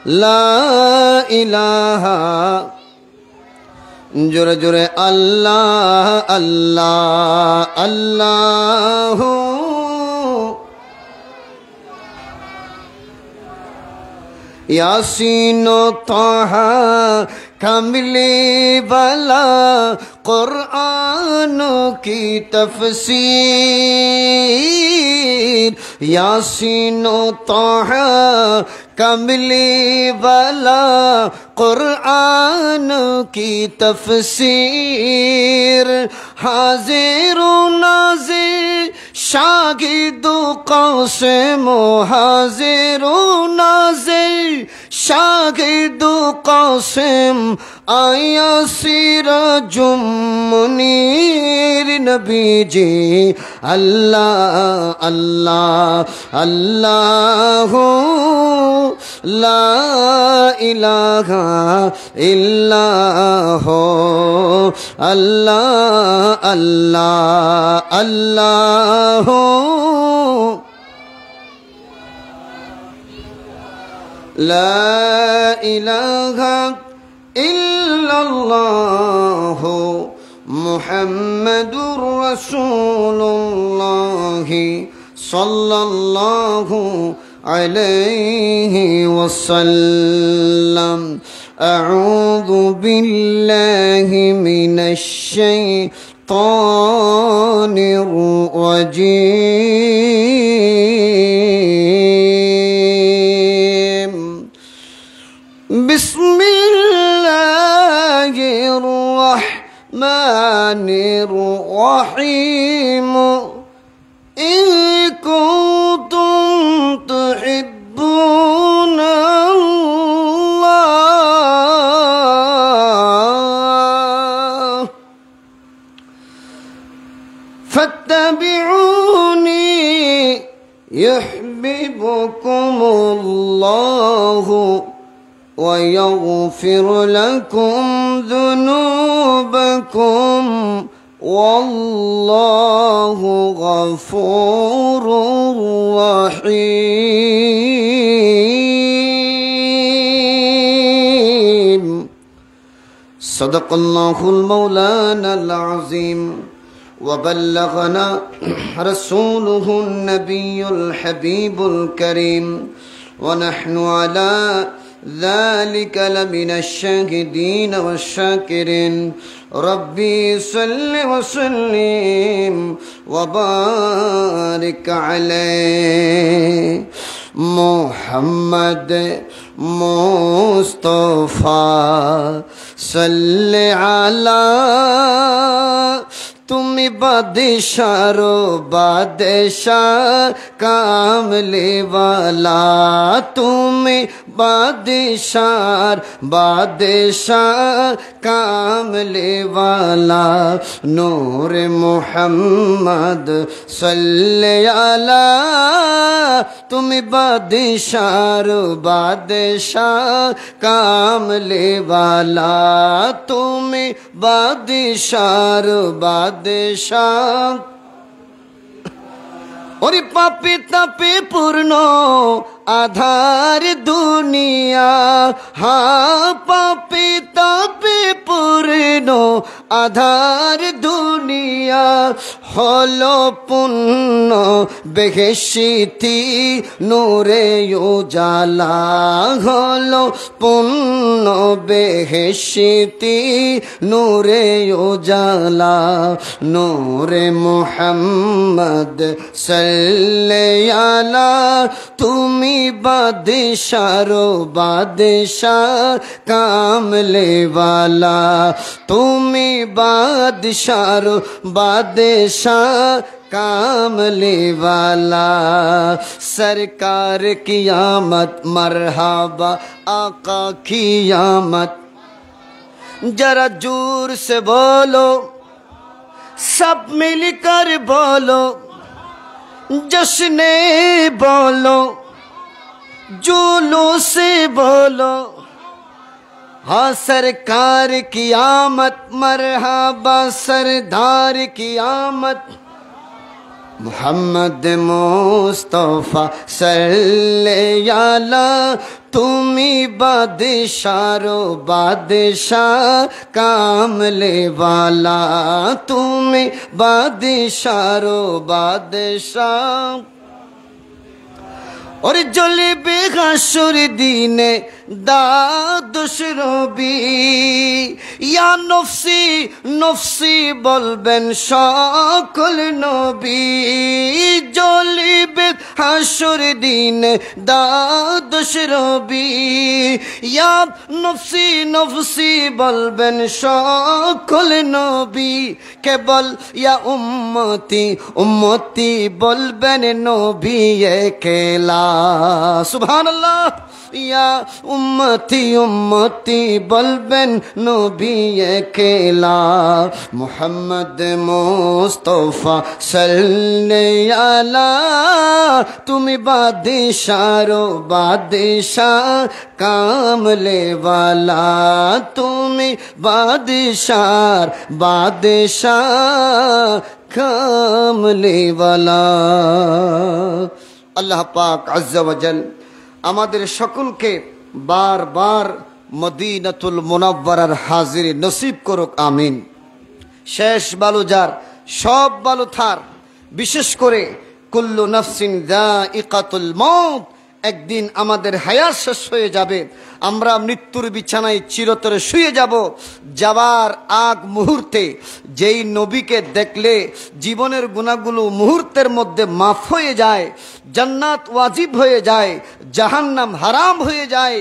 লা ইলাহা জোরে জোরে আল্লাহ আল্লাহ আল্লাহ यासीन ताहा कमले वाला कुरान की तफसीर यासीन ताहा कमले वाला कुरान की तफसीर हाजिर नाज़िर शागिद क़ासिम हाजिर नाज़िर शागिद क़ासिम आया सिराजुम मुनीर नबी जी अल्लाह अल्लाह अल्लाह ला इलाहा इल्लाह अल्लाह अल्लाह अल्लाह ला इलाहा इल्लल्लाह मुहम्मदुर रसूलुल्लाह सल्लल्लाहु अलैहि वसल्लम अऊज़ु बिल्लाहि मिनश शैतानिर रजीम बिस्मिल्लाहिर रहमानिर रहीम इन कुंतुम तुहिब्बूना अल्लाह फत्तबिऊनी युह्बिबुकुमुल्लाहु वयग़फिर लकुम ज़ुनूबकुम वल्लाहु गफूरुर रहीम सदक़ल्लाहुल मौलानाल अज़ीम वबल्लगना रसूलुहुन नबियुल हबीबुल करीम वनहनु अला ذلك لمن الشاهدين والشاكرين ربي صل وسلم وبارك عليه محمد مصطفى صل على তুমি বাদশারো বাদশাহ কামলে वाला তুমি বাদশার বাদশাহ কামলে वाला নূর মুহাম্মদ সাল্লাল্লাহু আলা তুমি বাদশার বাদশাহ কামলে वाला তুমি বাদশার বাদশাহ ওরে পাপে তাপে পূর্ণ আধার দুনিয়া হা পাপে তাপে পূর্ণ আধার দুনিয়া হলো পূর্ণ বেহেশতি নূরে উজালা হলো পূর্ণ বেহেশতি নূরে উজালা নূরে মুহাম্মদ সাল্লাল্লাহু আলা তুমি বাদশারো বাদশাহ কামলে वाला তুমি বাদশারো বাদশাহ कामले वाला सरकार क़ियामत मरहबा आका क़ियामत जरा जोर से बोलो सब मिलकर बोलो जश्ने बोलो जुलूस से बोलो हाँ सरकार क़ियामत मरहबा सरदार क़ियामत मुहम्मद मुस्तफ़ा सल्लल्लाहु अलैहि তুমি বাদশাহো বাদশাহ কামলে वाला তুমি বাদশাহো বাদশাহ और জ্বলবে হাসর দিনে দাদুশ রবি ইয়া নফসি নফসি বলবেন সকল নবী জ্বলবে হাসর দিনে দাদুশ রবি ইয়া নফসি নফসি বলবেন সকল নবী কেবল ইয়া উম্মতি উম্মতি বলবেন নবী একলা সুবহানাল্লাহ ইয়া উম্মতি উম্মতি বলবেন নবী একলা মুহাম্মদ মুস্তাফা সাল্লাল্লাহু আলা তুমি বাদশাহো বাদশাহ কামলে वाला তুমি বাদশাহ বাদশাহ কামলে वाला আল্লাহ পাক আজ্জা ওয়া জাল আমাদের সকলকে বারবার মদিনাতুল মুনাওয়ারার হাজিরি নসিব করুক আমিন। শেষ বালু যার সব বালু থার, বিশেষ করে কুল্লু নাফসিন যায়িকাতুল মউত, একদিন আমাদের হায়াত শেষ হয়ে যাবে, আমরা মৃত্যুর বিছানায় চিরতরে শুয়ে যাব। যাবার আগ মুহূর্তে যেই নবীকে দেখলে জীবনের গুনাহগুলো মুহূর্তের মধ্যে মাফ হয়ে যায়, জান্নাত ওয়াজিব হয়ে যায়, জাহান্নাম হারাম হয়ে যায়,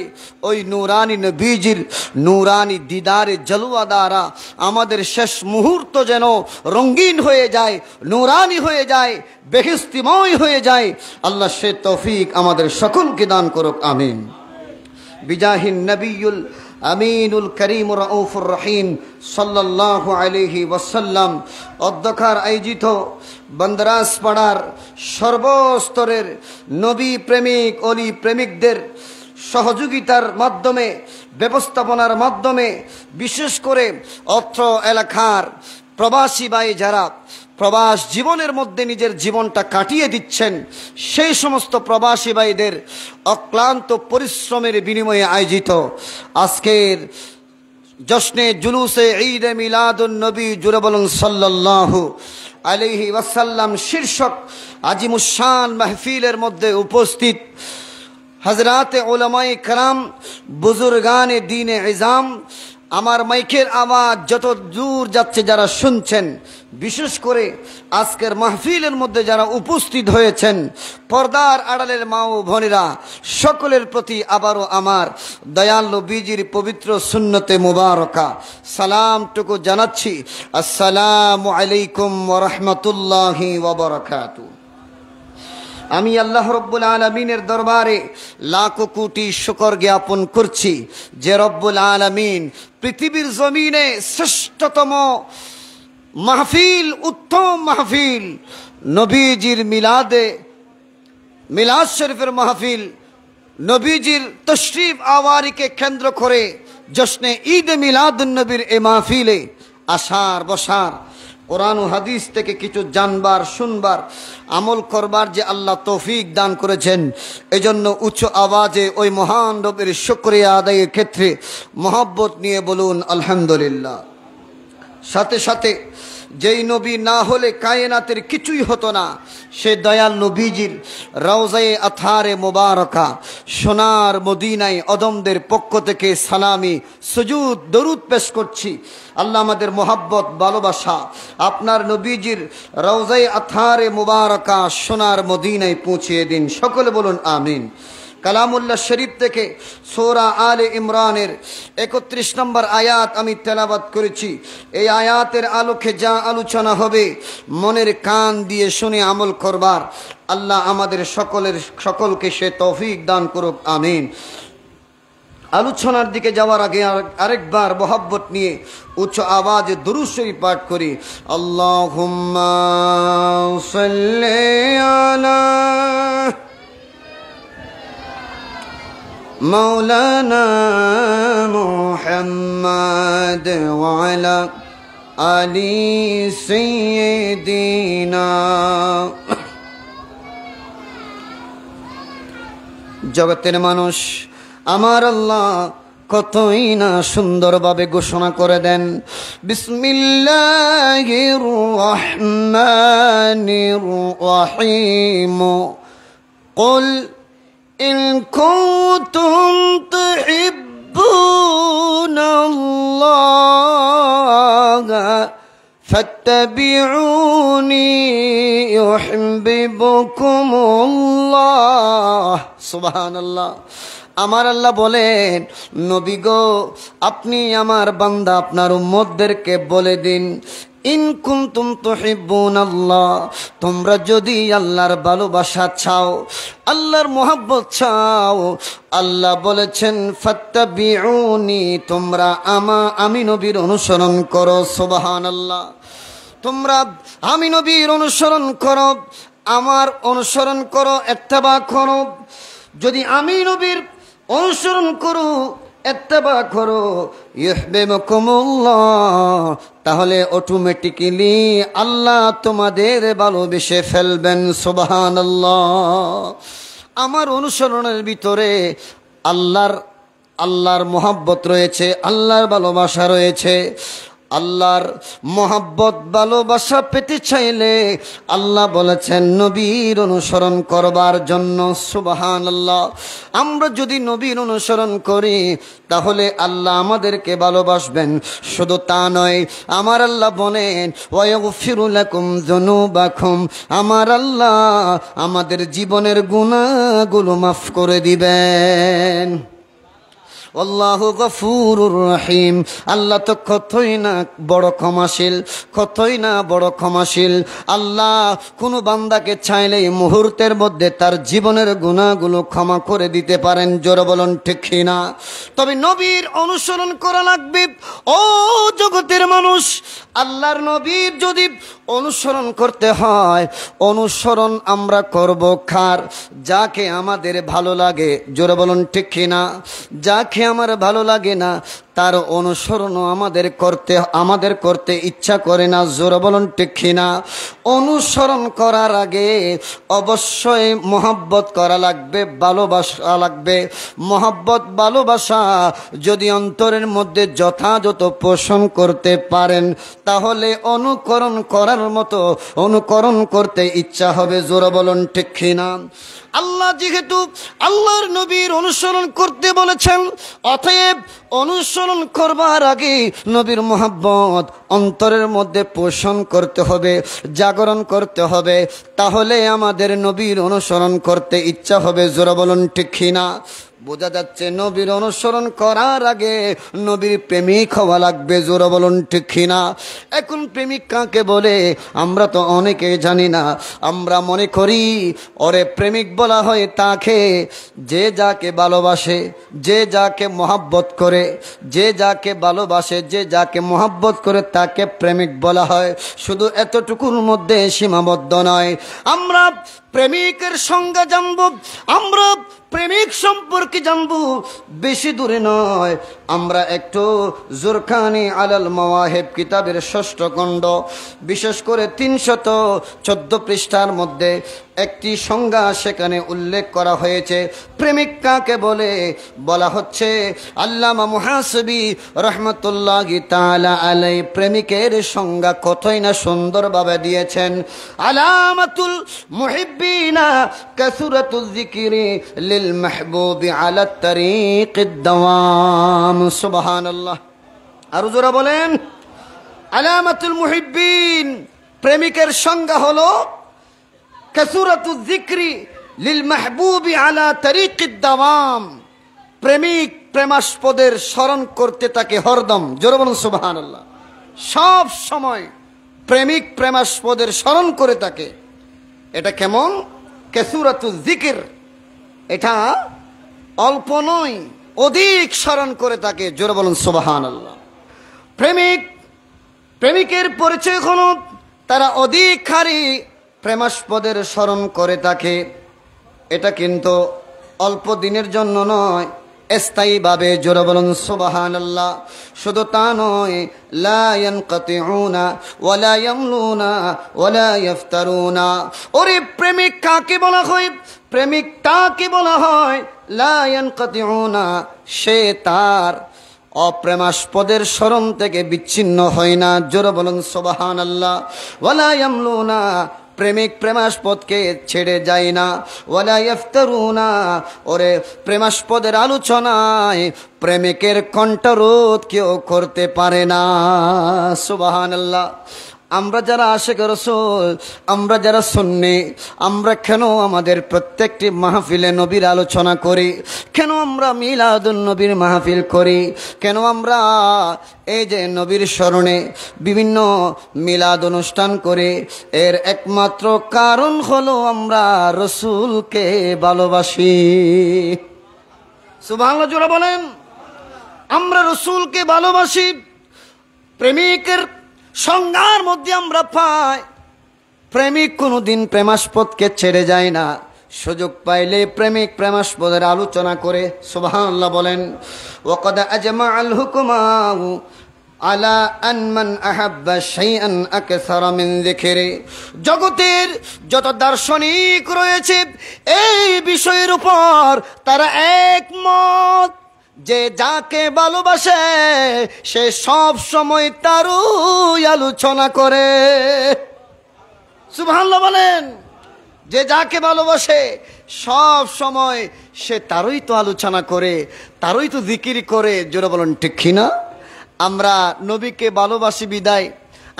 ওই নূরানি নবীজির নূরানি দিদারে জলওয়া দ্বারা আমাদের শেষ মুহূর্ত যেন রঙিন হয়ে যায়, নূরানি হয়ে যায়, বেহেশতিময় হয়ে যায়। আল্লাহ সে তৌফিক আমাদের সকলকে দান করুক আমিন। বিজাহিন নবিয়ুল আমিনুল করিম রাউফুর রহিম সাল্লাল্লাহু আলাইহি ওয়াসাল্লাম অধ্যক্ষার আয়োজিত বন্দরাজ পাড়ার সর্বস্তরের নবী প্রেমিক অলি প্রেমিকদের সহযোগিতার মাধ্যমে, ব্যবস্থাপনার মাধ্যমে, বিশেষ করে অত্র এলাকার প্রবাসী ভাই যারা প্রবাস জীবনের মধ্যে নিজের জীবনটা কাটিয়ে দিচ্ছেন, সেই সমস্ত প্রবাসী ভাইদের অক্লান্ত পরিশ্রমের বিনিময়ে আয়োজিত আজকের জশ্নে জুলুসে ঈদে মিলাদুন নবী জুড়ে বলুন সাল্লাল্লাহু আলাইহি ওয়াসাল্লাম শীর্ষক আজিমুশান মাহফিলের মধ্যে উপস্থিত হযরতে উলামায়ে কেরাম, বুজুর্গানে দ্বীনে ইজাম, আমার মাইকের আওয়াজ যত দূর যাচ্ছে যারা শুনছেন, বিশেষ করে আজকের মাহফিলের মধ্যে যারা উপস্থিত হয়েছেন, পর্দার আড়ালের মা ও বোনেরা, সকলের প্রতি আবারও আমার দয়াল নবীজির পবিত্র সুন্নতে মুবারকা সালামটুকু জানাচ্ছি। আসসালামু আলাইকুম ওয়া রাহমাতুল্লাহি ওয়া বারাকাতুহু। আমি আল্লাহ রব্বুল আলামিনের দরবারে লাখো কোটি শুকর জ্ঞাপন করছি যে রব্বুল আলামিন পৃথিবীর জমিনে শ্রেষ্ঠতম মাহফিল, উত্তম মাহফিল, নবীজির মিলাদে মিলাদ শরীফের মাহফিল, নবীজির তশরিফ আওয়ারিকে কেন্দ্র করে জশ্নে ঈদ মিলাদুন নবীর এ মাহফিলে আসার বসার, কোরআন ও হাদিস থেকে কিছু জানবার, শুনবার, আমল করবার যে আল্লাহ তৌফিক দান করেছেন, এজন্য উচ্চ আওয়াজে ওই মহান রবের শুকরিয়া আদায়ের ক্ষেত্রে মহব্বত নিয়ে বলুন আলহামদুলিল্লাহ। সাথে সাথে যেই নবী না হলে কায়নাতের কিছুই হতো না, সে দয়াল নবীজির রওজায়ে আথারে মুবারকা সোনার মদিনায় অদমদের পক্ষ থেকে সালামি, সুজুদ, দরুদ পেশ করছি। আল্লাহ আমাদের মোহাব্বত, ভালোবাসা আপনার নবীজির রওজায়ে আথারে মুবারকা সোনার মদিনায় পৌঁছিয়ে দিন। সকলে বলুন আমিন। কালামুল্লাহ শরীফ থেকে সূরা আলে ইমরানের 31 নম্বর আয়াত আমি তেলাওয়াত করেছি। এই আয়াতের আলোকে যা আলোচনা হবে মনের কান দিয়ে শুনে আমল করবার আল্লাহ আমাদের সকলকে সে তৌফিক দান করুক আমিন। আলোচনার দিকে যাওয়ার আগে আরেকবার মোহাব্বত নিয়ে উচ্চ আওয়াজে দুরূদ শরীফ পাঠ করি। আল্লাহুম্মা সাল্লি আলা مولانا محمد وعلى آل سيدنا। জগতের মানুষ আমার আল্লাহ কতই না সুন্দরভাবে ঘোষণা করে দেন, বিসমিল্লাহির রহমানির রহিম, কুল ইন কুনতুম তুহিব্বুনাল্লাহা ফাত্তাবিউনি ইউহিব্বুকুমুল্লাহ। সুবহানাল্লাহ। আমার আল্লাহ বলেন, নবী গো, আপনি আমার বান্দা আপনার উম্মতদেরকে বলে দিন, ইন কুনতুম তুহিব্বুনাল্লাহ, তোমরা যদি আল্লাহর ভালোবাসা চাও, আল্লাহর মোহাব্বত চাও, আল্লাহ বলেছেন ফাত্তাবিউনি, তোমরা আমি নবীর অনুসরণ করো। সুবহানাল্লাহ। তোমরা আমি নবীর অনুসরণ করো, আমার অনুসরণ করো, ইত্তেবা করো। যদি আমি নবীর অনুসরণ করো, ইত্তেবা করো, ইউহিব্বুকুমুল্লাহ, তাহলে অটোমেটিক্যালি আল্লাহ তোমাদের ভালোবেসে ফেলবেন। সুবহানাল্লাহ। আমার অনুসরণের ভিতরে আল্লাহর মোহাব্বত রয়েছে, আল্লাহর ভালোবাসা রয়েছে। আল্লাহর মোহাব্বত ভালোবাসা পেতে চাইলে আল্লাহ বলেছেন নবীর অনুসরণ করবার জন্য। সুবহানাল্লাহ। আমরা যদি নবীর অনুসরণ করি তাহলে আল্লাহ আমাদেরকে ভালোবাসবেন। শুধু তা নয়, আমার আল্লাহ বলেন ওয়াগফিরু লাকুম যুনুবাকুম, আমার আল্লাহ আমাদের জীবনের গুনাহগুলো মাফ করে দিবেন। আল্লাহু গফুরুর রহিম, আল্লাহ তো কতই না বড় ক্ষমাশীল, কতই না বড় ক্ষমাশীল। আল্লাহ কোনো বান্দাকে চাইলেই মুহূর্তের মধ্যে তার জীবনের গুনাহগুলো ক্ষমা করে দিতে পারেন। জোরে বলুন ঠিক কিনা? তবে নবীর অনুসরণ করা লাগবে। ও জগতের মানুষ, আল্লাহর নবীর যদি অনুসরণ করতে হয়, অনুসরণ আমরা করব কার? যাকে আমাদের ভালো লাগে। জোরে বলুন ঠিক কিনা? যাকে আমার ভালো লাগে না তার অনুসরণও আমাদের করতে ইচ্ছা করে না। জোরে বলুন ঠিক কিনা? অনুসরণ করার আগে অবশ্যই মহব্বত করা লাগবে, ভালোবাসা লাগবে। মহব্বত ভালোবাসা যদি অন্তরের মধ্যে যথাযথ পোষণ করতে পারেন তাহলে অনুকরণ করার মতো অনুকরণ করতে ইচ্ছা হবে। জোরে বলুন ঠিক কিনা? আল্লাহ যেহেতু আল্লাহর নবীর অনুসরণ করতে বলেছেন, অতএব অনুসরণ করবার আগে নবীর মোহাব্বত অন্তরের মধ্যে পোষণ করতে হবে, জাগরণ করতে হবে। তাহলে আমাদের নবীর অনুসরণ করতে ইচ্ছা হবে। জোরে বলুন ঠিক কিনা? বোঝা যাচ্ছে নবীর অনুসরণ করার আগে নবীর প্রেমিক হওয়া লাগবে। জোরে বলুন ঠিক কিনা? এখন প্রেমিক কাকে বলে আমরা তো অনেকে জানি না। আমরা মনে করি ওরে প্রেমিক বলা হয় তাকে যে যাকে ভালোবাসে, যে যাকে মহাব্বত করে, যে যাকে ভালোবাসে, যে যাকে মহাব্বত করে তাকে প্রেমিক বলা হয়। শুধু এতটুকুর মধ্যে সীমাবদ্ধ নয়। আমরা প্রেমিকের সংজ্ঞা জানব, আমরা প্রেমিক সম্পর্কে জানবো, বেশি দূরে নয়। আমরা একটু জুরখানি আলাল মাওয়াহিব কিতাবের 6ষ্ঠ খণ্ড বিশেষ করে 314 পৃষ্ঠার মধ্যে একটি সংজ্ঞা সেখানে উল্লেখ করা হয়েছে। প্রেমিক কাকে বলে? বলা হচ্ছে আল্লামা মুহাসিবি রহমতুল্লাহি তাআলা আলাইহি প্রেমিকের সংজ্ঞা কতই না সুন্দরভাবে দিয়েছেন। আলামাতুল মুহিব্বিনা কাসরাতুল যিকরি লিল মাহবুবি আলা তারিকিদ দাওয়াম। সুবহানাল্লাহ। আর জোরে বলেন আলামাতুল মুহিব্বিন, প্রেমিকের সংজ্ঞা হলো কাসরাতুল যিকরি লিল মাহবুবি আলা তারিকিদ দাওয়াম। প্রেমিক প্রেমাস্পদের স্মরণ করতে থাকে হরদম। জোরে বলুন সুবহানাল্লাহ। সব সময় প্রেমিক প্রেমাস্পদের স্মরণ করে থাকে। এটা কেমন? কাসরাতুল যিকর, এটা অল্প নয়, অধিক স্মরণ করে থাকে। জোরে বলুন সুবহানাল্লাহ। প্রেমিকের পরিচয় হলো তারা অধিক হারে প্রেমাস্পদের স্মরণ করে থাকে। এটা কিন্তু অল্প দিনের জন্য নয়, স্থায়ীভাবে। জোরে বলুন সুবহানাল্লাহ। শুধু তা নয়, লা ইয়ানকাতিউনা ওয়ালা ইয়ামলুনা ওয়ালা ইফতারুনা। ওরে প্রেমিক কাকে বলা হয়? প্রেমিকটাকে বলা হয় লা ইয়ানকাতিউনা, সে তার অপ্রেমাস্পদের স্মরণ থেকে বিচ্ছিন্ন হয় না। জোরে বলুন সুবহানাল্লাহ। ওয়ালা ইয়ামলুনা, প্রেমিক প্রেমাস্পদকে ছেড়ে যায় না। ওয়ালা ইফতারুনা, ওরে প্রেমাস্পদের আলোচনায় প্রেমিকের কণ্ঠরোধ কেউ করতে পারে না। সুবহানাল্লাহ। আমরা যারা আশিক রাসূল, আমরা যারা সুন্নি, আমরা কেন আমাদের প্রত্যেকটি মাহফিলে নবীর আলোচনা করি? কেন আমরা মিলাদুন নবীর মাহফিল করি? কেন আমরা এই যে নবীর স্মরণে বিভিন্ন মিলাদ অনুষ্ঠান করি? এর একমাত্র কারণ হলো আমরা রসুলকে ভালোবাসি। সুবহানাল্লাহ জোরে বলেন। আমরা রসুলকে ভালোবাসি। প্রেমিকের সংজ্ঞার মধ্যে আমরা পাই, প্রেমিক কোনোদিন প্রেমাস্পদকে ছেড়ে যায় না। সুযোগ পাইলে প্রেমিক প্রেমাস্পদের আলোচনা করে। সুবহানাল্লাহ বলেন। ওয়াকাদ আজমাআল হুকুমাউ আলা আন মান আহাব্বা শাইআন আকসারা মিন যিকরি। জগতের যত দার্শনিক রয়েছে এই বিষয়ের উপর তারা একমত যে যাকে ভালোবাসে সে সব সময় তারই আলোচনা করে। সুবহানাল্লাহ বলেন। যে যাকে ভালোবাসে সব সময় সে তারই তো আলোচনা করে, তারই তো জিকির করে। জোরে বলেন ঠিক কিনা? আমরা নবীকে ভালোবাসি বিদায়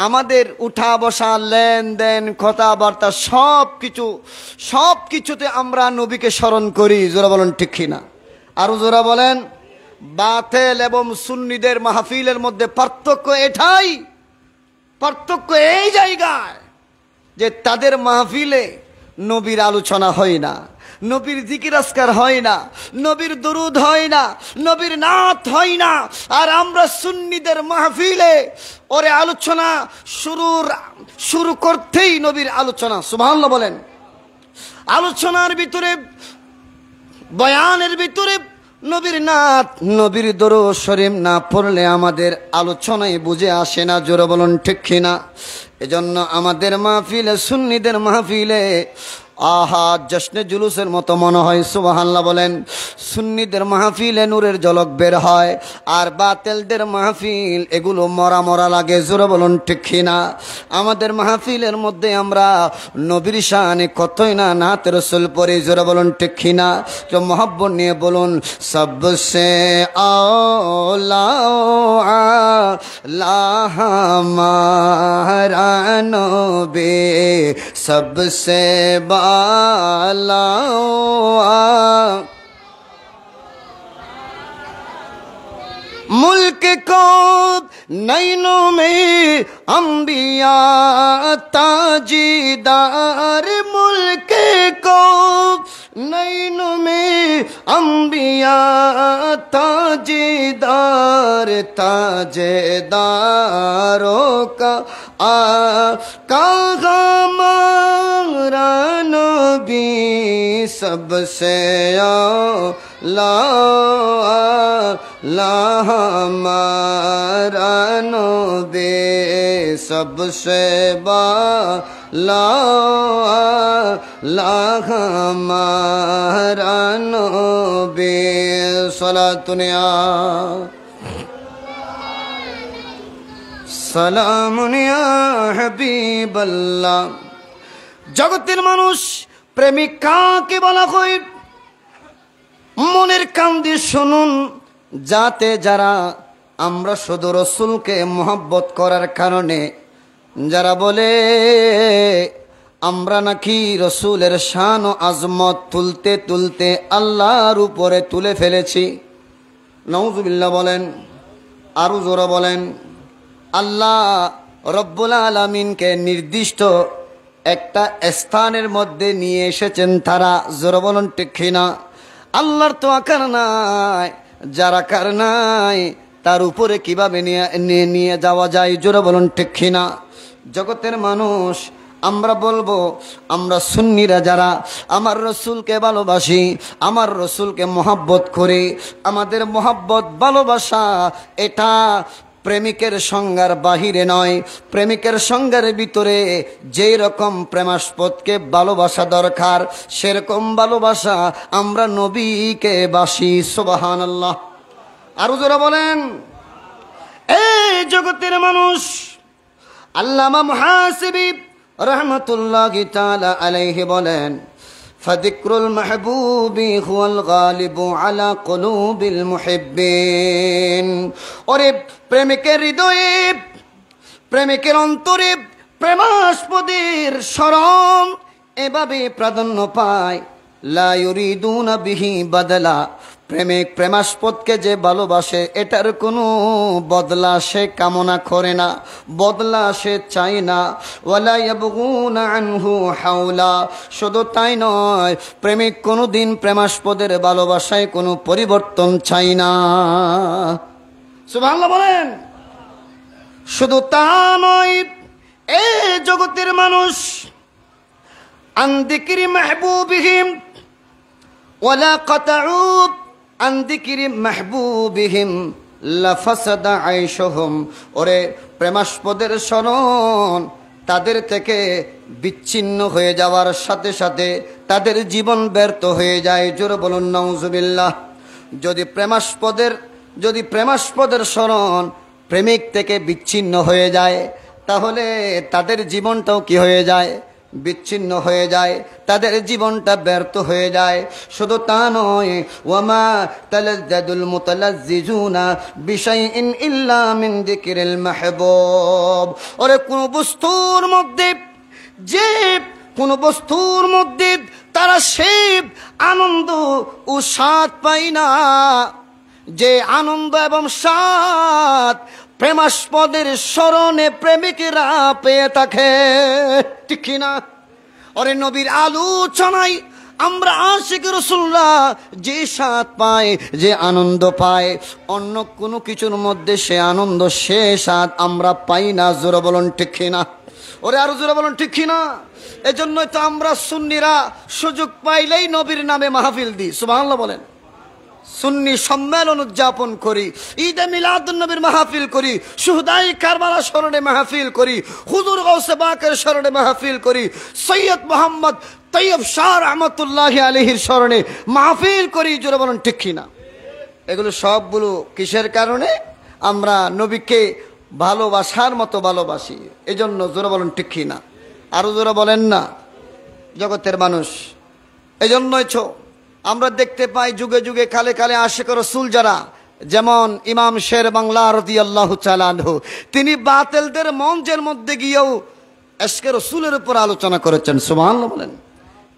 আমাদের উঠা বসা, লেনদেন, কথাবার্তা সব কিছুতে আমরা নবীকে স্মরণ করি। জোরে বলেন ঠিক কিনা? আরো জোরে বলেন। বাতিল এবং সুন্নিদের মাহফিলের মধ্যে পার্থক্য এটাই, পার্থক্য এই জায়গায় যে তাদের মাহফিলে নবীর আলোচনা হয় না, নবীর জিকির আজকার হয় না, নবীর দুরুদ হয় না, নবীর নাত হয় না। আর আমরা সুন্নিদের মাহফিলে ওরে আলোচনা শুরু করতেই নবীর আলোচনা। সুবহানাল্লাহ বলেন। আলোচনার ভিতরে, বয়ানের ভিতরে নবীর নাত, নবীর দরুদ শরীফ না পড়লে আমাদের আলোচনায় বুঝে আসে না। জোরে বলুন ঠিক কিনা? এজন্য আমাদের মাহফিলে, সুন্নিদের মাহফিলে আহা জশ্নে জুলুসের মতো মনে হয়। সুবহানাল্লাহ বলেন। সুন্নিদের মাহফিলে নূরের ঝলক বের হয়, আর বাতিলদের মাহফিল এগুলো মরা মরা লাগে। জোরে বলুন ঠিক কিনা? আমাদের মাহফিলের মধ্যে আমরা নবীর শানে কতই না নাত রাসূল পড়ি। জোরে বলুন ঠিক কিনা? তো মহব্বত নিয়ে বলুন, সবসে আওলা আলা হামারা নবী, সবসে बाला मुल्क को नैनों में अंबिया ताजीदार, मुल्क को नैनों में अंबिया ताजीदार, ताजेदारों का आका हमारा नबी, सबसे आला हमारा नबी, सबसे बाला हमारा नबी। सलातुनिया সালামুনিয়া হাবিবাল্লাহ। জগতের মানুষ প্রেমিক কাকে বলা হয়? মনের কান দিয়ে শুনুন, যাতে যারা আমরা শুধু রসুলকে মহব্বত করার কারণে যারা বলে আমরা নাকি রসুলের শান ও আজমত তুলতে তুলতে আল্লাহর উপরে তুলে ফেলেছি। নাউজুবিল্লাহ বলেন। আরো জোরে বলেন। আল্লাহ রব্বুল আলামিনকে নির্দিষ্ট একটা স্থানের মধ্যে নিয়ে এসেছেন তারা। জোরে বলেন ঠিক কিনা? আল্লাহর তো আকার নাই, যার আকার নাই তার উপরে কিভাবে নিয়ে যাওয়া যায়? জোরে বলেন ঠিক কিনা? জগতের মানুষ আমরা বলবো, আমরা সুন্নিরা যারা আমার রসুলকে ভালোবাসি, আমার রসুলকে মহব্বত করি, আমাদের মহব্বত ভালোবাসা এটা প্রেমিকের সংজ্ঞার বাহিরে নয়, প্রেমিকের সংজ্ঞার ভিতরে যেই রকম প্রেমাস্পদকে ভালোবাসা দরকার সেরকম ভালোবাসা আমরা নবীকে বাসি। সুবহানাল্লাহ। আরো জোরে বলেন। এই জগতের মানুষ আল্লামা মুহাসিবি রাহমাতুল্লাহি তাআলা আলাইহি বলেন, ফাযিকরুল মাহবুবি হুয়াল গালিবু আলা কুলুবিল মুহিব্বিন। ওরে প্রেমিকের হৃদয়ে, প্রেমিকের অন্তরে প্রেমাস্পদের স্মরণ এভাবে প্রাধান্য পায়, লা ইউরিদুনা বিহি বাদলা। প্রেমিক প্রেমাস্পদকে যে ভালোবাসে এটার কোনো বদলা সে কামনা করে না, বদলা সে চায় না। ওয়ালা ইয়াবগুনা আনহু হাওলা। শুধু তাই নয়, প্রেমিক কোনোদিন প্রেমাস্পদের ভালোবাসায় কোনো পরিবর্তন চায় না। সুবহানাল্লাহ বলেন। শুধু তা নয়, এই জগতের মানুষ আন যিকরি মাহবুবিহিম ওয়ালা কাতাউ আন যিকরি মাহবুবিহিম লাফাসাদা আইশুহুম। ওরে প্রেমাস্পদের স্মরণ তাদের থেকে বিচ্ছিন্ন হয়ে যাওয়ার সাথে সাথে তাদের জীবন ব্যর্থ হয়ে যায়। জোরে বলুন নাউজুবিল্লাহ। যদি প্রেমাস্পদের স্মরণ প্রেমিক থেকে বিচ্ছিন্ন হয়ে যায় তাহলে তাদের জীবনটাও কি হয়ে যায়? বিচ্ছিন্ন হয়ে যায়, তাদের জীবনটা ব্যর্থ হয়ে যায়। শুধু তা নয়, ওয়ামা তালাজ্জাদুল মুতালাজ্জিজুনা বিশাইইন ইল্লা মিন যিকরিল মাহবুব। ওরে কোন বস্তুর মধ্যে তারা সেই আনন্দ ও স্বাদ পায় না যে আনন্দ এবং স্বাদ প্রেমাস্পদের স্মরণে প্রেমিকেরা পেয়ে থাকে, ঠিক কিনা? ওরে নবীর আলোচনায় আমরা আশিক রাসূলুল্লাহ যে স্বাদ পায়, যে আনন্দ পায়, অন্য কোনো কিছুর মধ্যে সে আনন্দ সে স্বাদ আমরা পাই না। জোরে বলুন ঠিক কিনা? ওরে আরো জোরে বলুন ঠিক কিনা? এজন্যই তো আমরা সুন্নিরা সুযোগ পাইলেই নবীর নামে মাহফিল দিই। সুবহানাল্লাহ বলেন। সুন্নি সম্মেলন উদযাপন করি, ঈদে মিলাদুন নবীর মাহফিল করি, শুহাদায়ে কারবালা স্মরণে মাহফিল করি, হুজুর গাউসে পাকের স্মরণে মাহফিল করি, সৈয়দ মোহাম্মদ তৈয়ব শাহ রহমতুল্লাহি আলাইহির স্মরণে মাহফিল করি। জোরে বলুন ঠিক কিনা? এগুলো সবগুলো কিসের কারণে? আমরা নবীকে ভালোবাসার মতো ভালোবাসি, এজন্য। জোরে বলুন ঠিক কিনা? আরো জোরে বলেন না। জগতের মানুষ এজন্যই আমরা দেখতে পাই যুগে যুগে কালে কালে আশিক রাসূল যারা, যেমন ইমাম শের বাংলা রাদিয়াল্লাহু তাআলা আনহু, তিনি বাতিলদের মঞ্চের মধ্যে গিয়েও ইশকে রাসূলের উপর আলোচনা করেছেন। সুবহানাল্লাহ বলেন।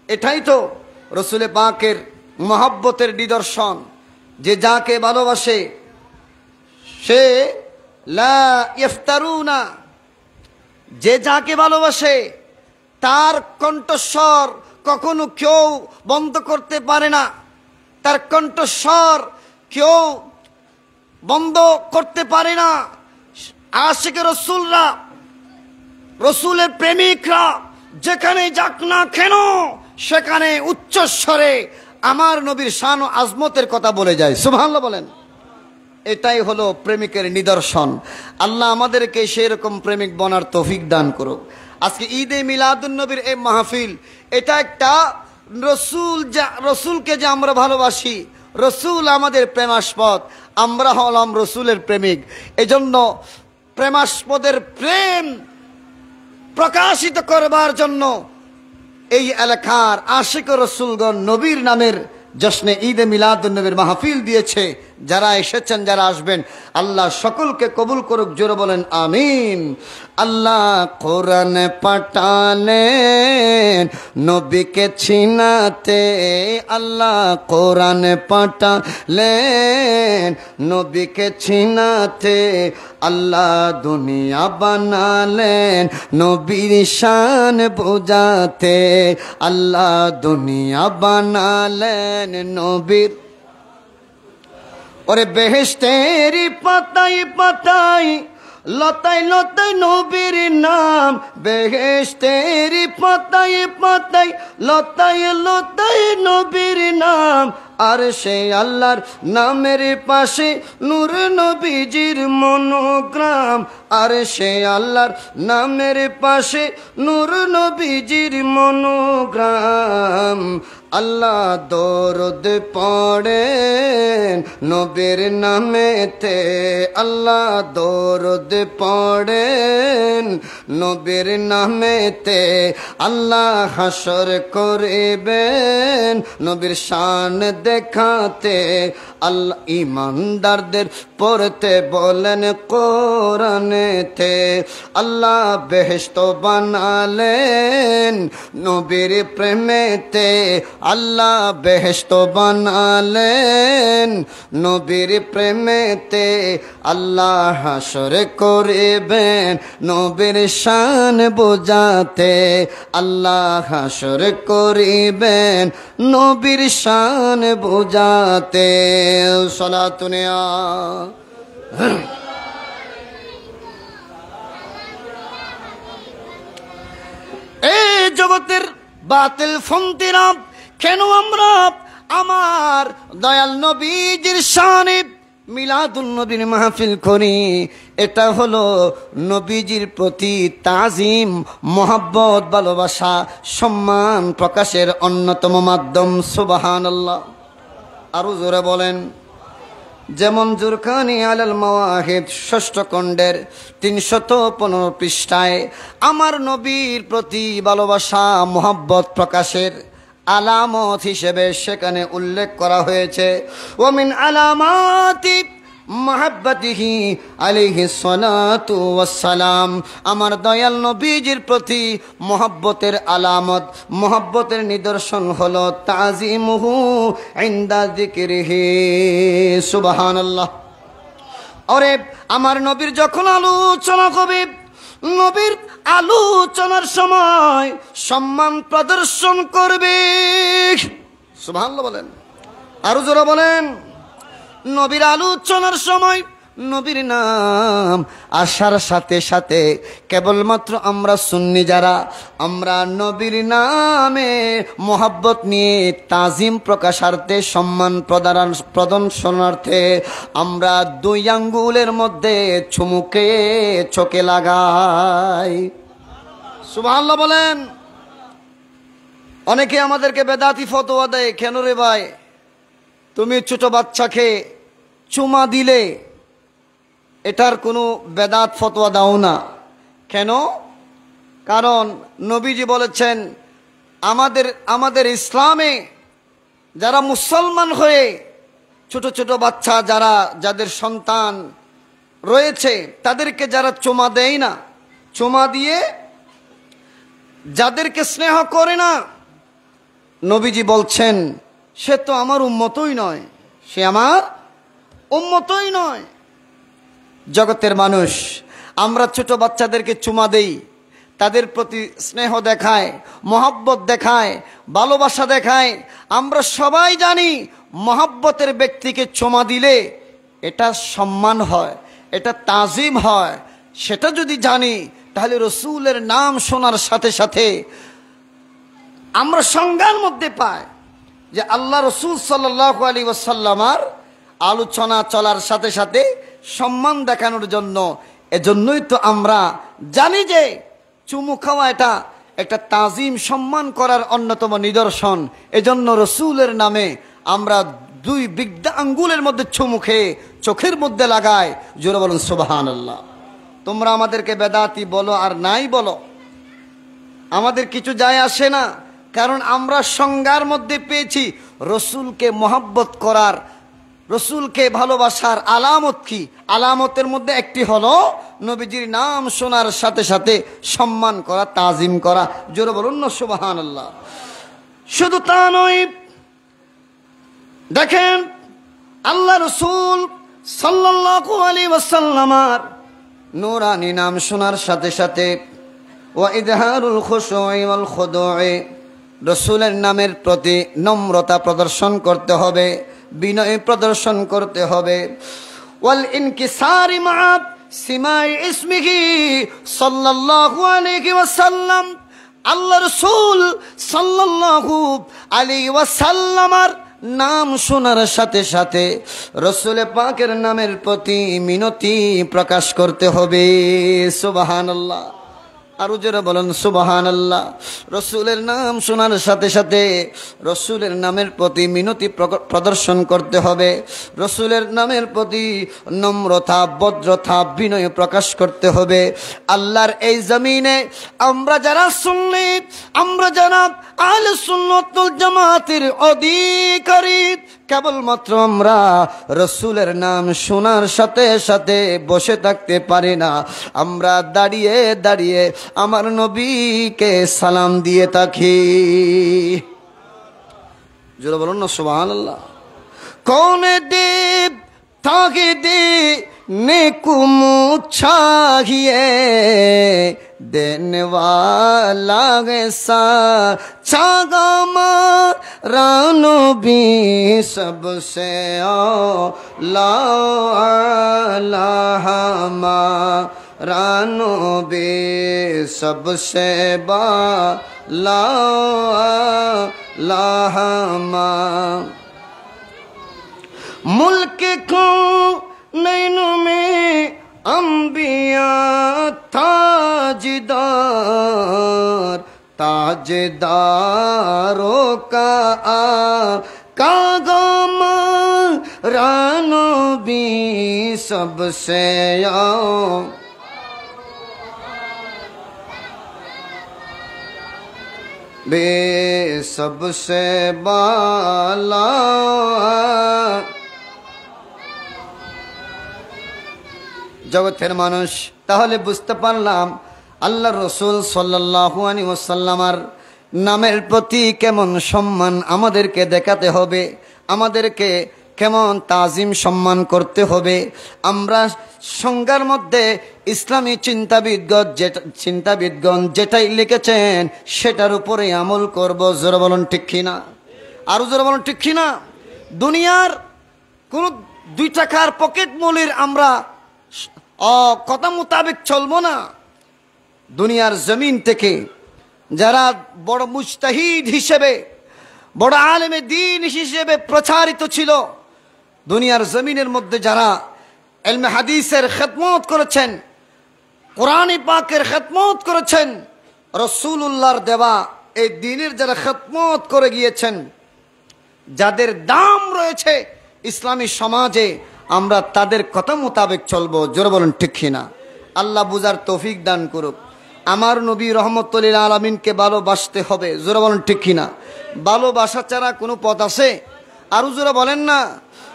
এটাই তো রাসূলে পাকের মহব্বতের নিদর্শন, যে যাকে ভালোবাসে সে লা ইফতারুনা, যে যাকে ভালোবাসে তার কণ্ঠস্বর কখনো কেউ বন্ধ করতে পারে না, তার কণ্ঠস্বর কেউ বন্ধ করতে পারে না। আশিক রাসূলরা, রাসূলের প্রেমিকরা যেখানে যাক না কেন সেখানে উচ্চস্বরে আমার নবীর শান ও আজমতের কথা বলে যায়। সুবহানাল্লাহ বলেন। এটাই হলো প্রেমিকের নিদর্শন। আল্লাহ আমাদেরকে সেই রকম প্রেমিক বনার তৌফিক দান করুক। আজকে ঈদে মিলাদুন নবীর এই মাহফিল, এটা একটা রসুলকে যে আমরা ভালোবাসি, রসুল আমাদের প্রেমাস্পদ, আমরা হলাম রসুলের প্রেমিক। এজন্য প্রেমাস্পদের প্রেম প্রকাশিত করবার জন্য এই এলাকার আশিক রসুলগণ নবীর নামের জশ্নে ঈদে মিলাদুন নবীর মাহফিল দিয়েছে। যারা এসেছেন, যারা আসবেন, আল্লাহ সকলকে কবুল করুক। জোরে বলেন আমিন। আল্লাহ কোরআন পাঠালেন নবীকে ছিনাতে, আল্লাহ কোরআন পাঠালেন নবীকে ছিনাতে, আল্লাহ দুনিয়া বানালেন নবীর শান বোঝাতে, আল্লাহ দুনিয়া বানালেন নবীর। ওরে বেহেশতেরি পাতায় পাতায় লতায় লতায় নবীর নাম, বেহেশতেরি পাতায় পাতায় লতায় লতায় নবীর নাম, আর সে আল্লাহর নামের পাশে নূর নবীজির মনোগ্রাম, আর সে আল্লাহর নামের পাশে নূর নবীজির মনোগ্রাম। আল্লাহ দরুদ পড়েন নবীর নামেতে, আল্লাহ দরুদ পড়েন নবীর নামেতে। আল্লাহ হাসর করিবেন নবীর শান দেখাতে। আল্লাহ ইমানদারদের পড়তে বলেন কোরআনেতে। আল্লাহ বেহেশত বানালেন নবীর প্রেমেতে, আল্লাহ বেহেশত বানালেন নবীর প্রেমেতে। আল্লাহ হাসর করিবেন নবীর শান বোঝাতে, আল্লাহ হাসর করিবেন নবীর শান বোঝাতে। সালাতুনিয়া এই জগতের বাতিল ফন্তিরা কেন আমরা আমার দয়াল নবীজির শানে মিলাদুন নবীর মাহফিল করি? এটা হলো নবীজির প্রতি তাজিম, মোহাব্বত, ভালোবাসা, সম্মান প্রকাশের অন্যতম মাধ্যম। সুবহানাল্লাহ। আরো জোরে বলেন। যেমন জুরকানি আলাল মাওয়াহিদ ষষ্ঠ খণ্ডের 315 পৃষ্ঠায় আমার নবীর প্রতি ভালোবাসা মোহাব্বত প্রকাশের আলামত হিসেবে সেখানে উল্লেখ করা হয়েছে, ওমিন আলামাতি মাহাব্বাতিহি আলাইহিস সালাতু ওয়াস সালাম। আমার দয়াল নবীজির প্রতি মোহাব্বতের আলামত, মোহাব্বতের নিদর্শন হলো তাজিমুহু ইনদা যিকরিহি। সুবহানাল্লাহ। আরে আমার নবীর যখন আলোচনা হবে, নবীর আলোচনার সময় সম্মান প্রদর্শন করবে। সুবহানাল্লাহ বলেন। আরো জোরে বলেন। নবীর আলোচনার সময় নবীর নাম আসার সাথে সাথে কেবলমাত্র আমরা সুন্নি যারা, আমরা নবীর নামে মোহাব্বত নিয়ে তাজিম প্রকাশার্থে, সম্মান প্রদর্শনার্থে আমরা 2 আঙ্গুলের মধ্যে চুমুকে চোখে লাগাই। সুবহানাল্লাহ বলেন। অনেকে আমাদেরকে বেদাতি ফতোয়া দেয়, কেন রে ভাই তুমি ছোট বাচ্চাকে চুমা দিলে? এটার কোনো বেদাত ফতোয়া দাও না। কেন? কারণ নবীজি বলেছেন আমাদের ইসলামে যারা মুসলমান হয়ে ছোট ছোট বাচ্চা যাদের সন্তান রয়েছে তাদেরকে যারা চুমা দেয় না, চুমা দিয়ে যাদেরকে স্নেহ করে না, নবীজি বলছেন সে তো আমার উম্মতই নয়, সে আমার উম্মতই নয়। জগতের মানুষ আমরা ছোট বাচ্চাদেরকে চুমা দেই, তাদের প্রতি স্নেহ দেখায়, মহব্বত দেখায়, ভালোবাসা দেখায়। আমরা সবাই জানি মহব্বতের ব্যক্তিকে চুমা দিলে এটা সম্মান হয়, এটা তাজিম হয়। সেটা যদি জানি তাহলে রসুলের নাম শোনার সাথে সাথে আমরা সংজ্ঞার মধ্যে পাই যে আল্লাহ রসুল সাল্লাল্লাহু আলাইহি ওয়াসাল্লামের আলোচনা চলার সাথে সাথে সম্মান দেখানোর জন্য। এজন্যই তো আমরা জানি যে চুমু খাওয়া এটা একটা তাজিম, সম্মান করার অন্যতম নিদর্শন। এজন্য রসুলের নামে আমরা 2 বিগদা আঙ্গুলের মধ্যে চুমু খেয়ে চোখের মধ্যে লাগাই। জোরে বলুন সুবহানাল্লাহ। তোমরা আমাদেরকে বেদাতি বলো আর নাই বলো, আমাদের কিছু যায় আসে না। কারণ আমরা সংজ্ঞার মধ্যে পেয়েছি রসুলকে মহব্বত করার, রসুলকে ভালোবাসার আলামত কি? আলামতের মধ্যে একটি হলো নবীজির নাম শোনার সাথে সাথে সম্মান করা, তাজিম করা। জোরে বলুন না সুবহানাল্লাহ। শুধু তা নয়, দেখেন আল্লাহ রসুল সাল্লাল্লাহু আলাইহি ওয়াসাল্লামের নূরানি নাম শোনার সাথে সাথে ওয়া ইযহারুল খুশুই ওয়াল খুদুই, রসুলের নামের প্রতি নম্রতা প্রদর্শন করতে হবে, বিনয় প্রদর্শন করতে হবে। ওয়াল ইনকিসারি মা সিমাই ইসমিহি সাল্লাল্লাহু আলাইহি ওয়াসাল্লাম, আল্লাহ রাসূল সাল্লাল্লাহু আলাইহি ওয়াসাল্লামের নাম শোনার সাথে সাথে রসুল পাকের নামের প্রতি মিনতি প্রকাশ করতে হবে। সুবহানাল্লাহ, আরো যারা বলেন সুবহানাল্লাহ। রসুলের নাম শোনার সাথে সাথে রসুলের নামের প্রতি মিনতি প্রদর্শন করতে হবে। রসুলের নামের প্রতি নম্রতা, ভদ্রতা, বিনয় প্রকাশ করতে হবে। আল্লাহর এই জমিনে আমরা যারা সুন্নি, আমরা যারা আহলে সুন্নাত ওয়াল জামাতের অধিকারী, কেবলমাত্র আমরা রসুলের নাম শোনার সাথে সাথে বসে থাকতে পারি না, আমরা দাঁড়িয়ে দাঁড়িয়ে আমার নবীকে সালাম দিয়ে থাকি। জোরে বলুন না সুবহানাল্লাহ। কোন দেব তাকে দে নেকুম चाहिए देने वाला ऐसा चागामा रानो भी सबसे लाहमा रानो भी सबसे लाहमा मुल्क को नैनों में अंबिया ताजदार ताजदारों का कागम रानो भी सबसे बे सबसे बाला। জগতের মানুষ, তাহলে বুঝতে পারলাম আল্লাহ রসুল সাল্লাল্লাহু আলাইহি ওয়াসাল্লামের নামের প্রতি কেমন সম্মান আমাদেরকে দেখাতে হবে, আমাদেরকে কেমন তাজিম সম্মান করতে হবে। আমরা সংজ্ঞার মধ্যে ইসলামী চিন্তাবিদগণ যেটাই লিখেছেন সেটার উপরে আমল করব। জোরে বলুন ঠিক কিনা, আরো জোরে বলুন ঠিক কিনা। দুনিয়ার কোন 2 টাকার পকেট মলির আমরা কথা মোতাবেক চলবো না। দুনিয়ার জমিন থেকে যারা বড় মুজতাহিদ হিসেবে, বড় আলেমে দ্বীন হিসেবে প্রচারিত ছিল, দুনিয়ার জমিনের মধ্যে যারা ইলমে হাদিসের খেদমত করেছেন, কোরআন পাকের খেদমত করেছেন, রাসূলুল্লাহর দেওয়া এই দ্বীনের যারা খেদমত করে গিয়েছেন, যাদের দাম রয়েছে ইসলামী সমাজে, আমরা তাদের কথা মোতাবেক চলবো। জোরে বলুন ঠিক কিনা। আল্লাহ বুঝার তৌফিক দান করুক। আমার নবী রহমতুল লিল আলামিনকে ভালোবাসতে হবে। জোরে বলুন ঠিক কিনা। ভালোবাসা ছাড়া কোনো পথ আছে? আরো জোরে বলেন না,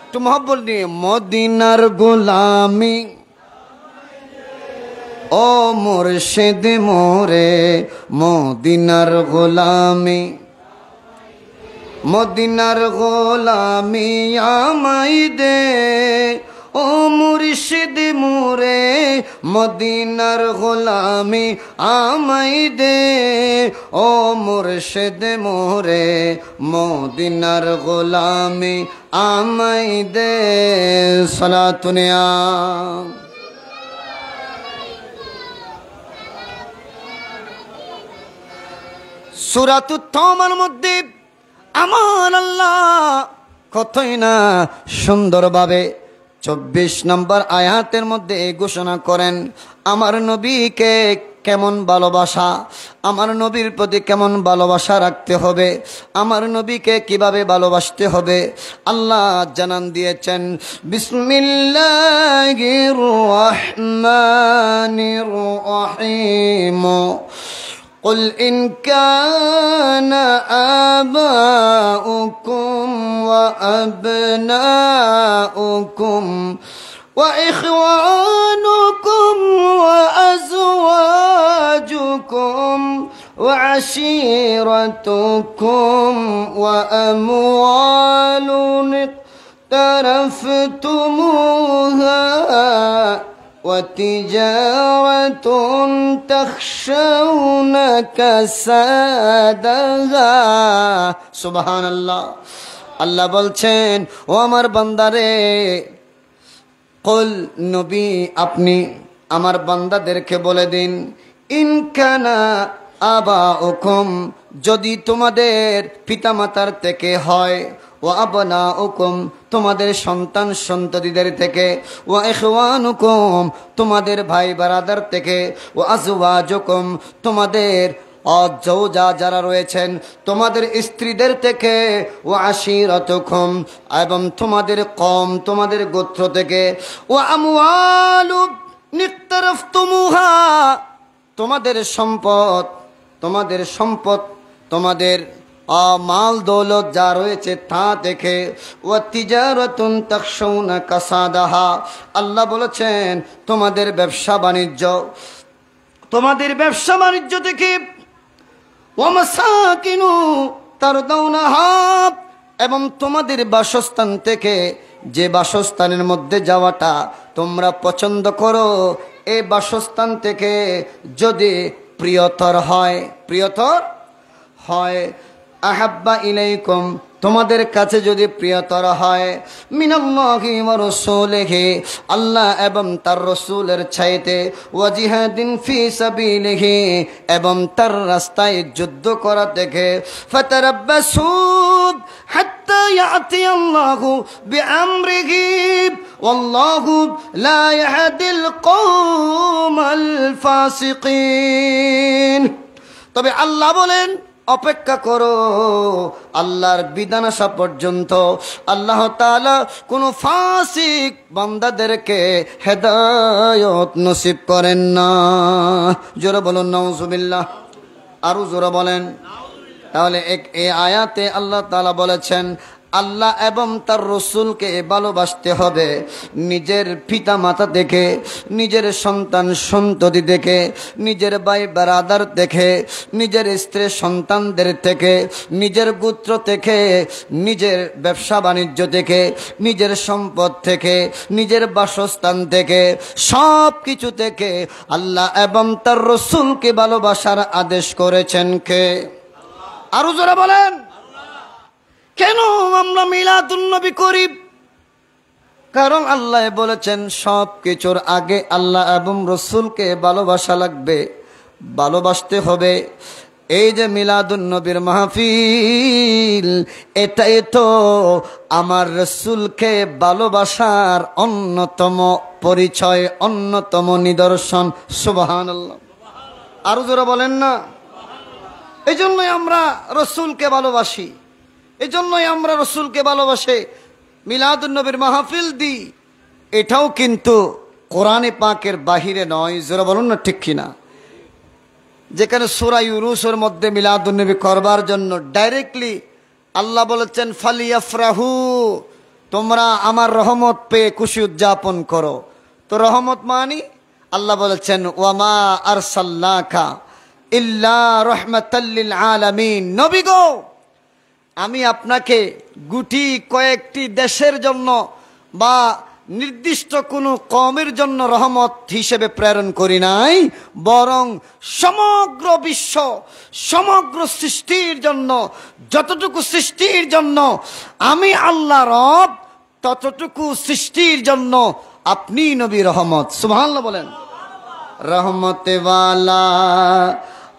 একটু মহব্বত নিয়ে। মদিনার গোলামি ও মুর্শিদ মোরে, মদিনার গোলামি, মদিনার গোলামি আমাই দে ও মুর্শিদ মোরে, মদিনার গোলামি আমাই দে ও মুর্শিদ মোরে, মদিনার গোলামি আমাই দে। সালাতুনিয়া সূরাতুত তাওবার মধ্যে আমার আল্লাহ কতই না সুন্দরভাবে 24 নম্বর আয়াতের মধ্যে ঘোষণা করেন আমার নবীকে কেমন ভালোবাসা, আমার নবীর প্রতি কেমন ভালোবাসা রাখতে হবে, আমার নবীকে কিভাবে ভালোবাসতে হবে। আল্লাহ জানান দিয়েছেন, বিসমিল্লাহির রহমানির রহিম। قل إن كان آباؤكم وأبناؤكم وإخوانكم وأزواجكم وعشيرتكم وأموال اقترفتموها وتجارة تخشون كسادها। সুবহান আল্লাহ। আল্লাহ বলছেন, ও আমার বান্দারে, কুল নবী আপনি আমার বান্দাদেরকে বলে দিন, ইন কানা আবাউকুম যদি তোমাদের পিতামাতার থেকে হয়, ওয়া আবনাউকুম তোমাদের সন্তান সন্ততিদের থেকে, ওয়া ইখওয়ানুকুম তোমাদের ভাই বারাদার থেকে, ওয়া আজওয়াজুকুম তোমাদের অজৌজা যারা রয়েছেন তোমাদের স্ত্রীদের থেকে, ওয়া আশিরাতুকুম এবং তোমাদের কওম তোমাদের গোত্র থেকে, ওয়া আমওয়ালু নিকতারাফতুমুহা তোমাদের সম্পদ তোমাদের মাল দৌলত যা রয়েছে তা দেখে, ওয়া তিজারাতুন তাখশাউনা কাসাদাহা আল্লাহ বলেছেন তোমাদের ব্যবসা বাণিজ্য থেকে, ওয়া মাসাকিনু তারদাউনাহা এবং তোমাদের বাসস্থান থেকে, যে বাসস্থানের মধ্যে যাওয়াটা তোমরা পছন্দ করো, এই বাসস্থান থেকে যদি প্রিয়তর হয় আহাব্বা ইলাইকুম তোমাদের কাছে যদি প্রিয়তর হয়, মিনাল্লাহি ওয়া রাসূলিহি আল্লাহ এবং তার রাসূলের চাইতে, ওয়া জিহাদিন ফি সাবিলিহি এবং তার রাস্তায় যুদ্ধ করা থেকে, ফাতারাব্বাসু হাত্তা ইয়াতি আল্লাহু বিআমরিহি ওয়াল্লাহু লা ইয়াহদিল কওমাল ফাসিকিন। তবে আল্লাহ বলেন অপেক্ষা করো আল্লাহর বিধান আসা পর্যন্ত। আল্লাহ তাআলা কোন ফাসিক বান্দাদেরকে হেদায়েত নসিব করেন না। জোরে বলুন নাউজুবিল্লাহ, আরো জোরে বলেন। তাহলে এই আয়াতে আল্লাহ তাআলা বলেছেন আল্লাহ এবং তার রসুলকে ভালোবাসতে হবে, নিজের পিতা মাতা দেখে, নিজের সন্তান সন্ততি দেখে, নিজের ভাই বারাদার দেখে, নিজের স্ত্রী সন্তানদের থেকে, নিজের গোত্র থেকে, নিজের ব্যবসা বাণিজ্য থেকে, নিজের সম্পদ থেকে, নিজের বাসস্থান থেকে, সব কিছু থেকে আল্লাহ এবং তার রসুলকে ভালোবাসার আদেশ করেছেন কে? আরো জোরে বলেন। কেন আমরা মিলাদুন্নবী করি? কারণ আল্লাহ বলেছেন সব কিছুর আগে আল্লাহ এবং রসুলকে ভালোবাসা লাগবে, ভালোবাসতে হবে। এই যে মিলাদুন্নবীর মাহফিল, এটাই তো আমার রসুলকে ভালোবাসার অন্যতম পরিচয়, অন্যতম নিদর্শন। সুবহানাল্লাহ, আরো জোরে বলেন না। এই জন্যই আমরা রসুলকে ভালোবাসি, এই জন্যই আমরা রসুলকে ভালোবাসে মিলাদুন্নবীর মাহফিল দিই। এটাও কিন্তু কোরআনে পাকের বাহিরে নয়। জোরে বলুন না ঠিক কিনা? যেখানে সূরা ইউনূসের মধ্যে মিলাদুন্নবী করবার জন্য ডাইরেক্টলি আল্লাহ বলেছেন ফালিয়াফরাহু, তোমরা আমার রহমত পেয়ে খুশি উদযাপন করো। তো রহমত মানি আল্লাহ বলেছেন ওয়ামা আরসালনাকা ইল্লা রাহমাতাল লিল আলামিন। নবী গো, আমি আপনাকে গুটি কয়েকটি দেশের জন্য বা নির্দিষ্ট কোনো কওমের জন্য রহমত হিসেবে প্রেরণ করি নাই, বরং সমগ্র বিশ্ব, সমগ্র সৃষ্টির জন্য, যতটুকু সৃষ্টির জন্য আমি আল্লাহ রব, ততটুকু সৃষ্টির জন্য আপনি নবী রহমত। সুবহানাল্লাহ বলেন। रहमत वाला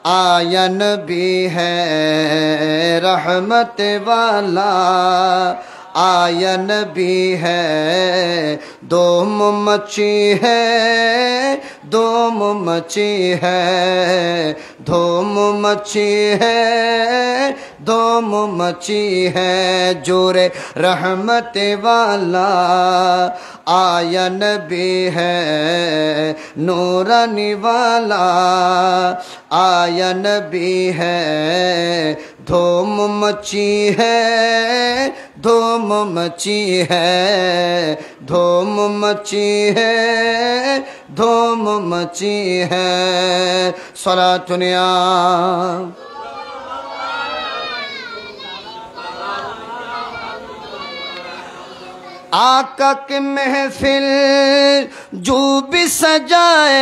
आया नबी है, रहमत वाला आया नबी है, दो मची है, दो मची है, धूम मची है, दो मची है, जोरे रहमत वाला आया नबी है, नूरानी वाला आया नबी है, धूम मची है, धूम मची है, धूम मची है, धूम मची है। सलातुनिया आका की महफिल जो भी सजाए,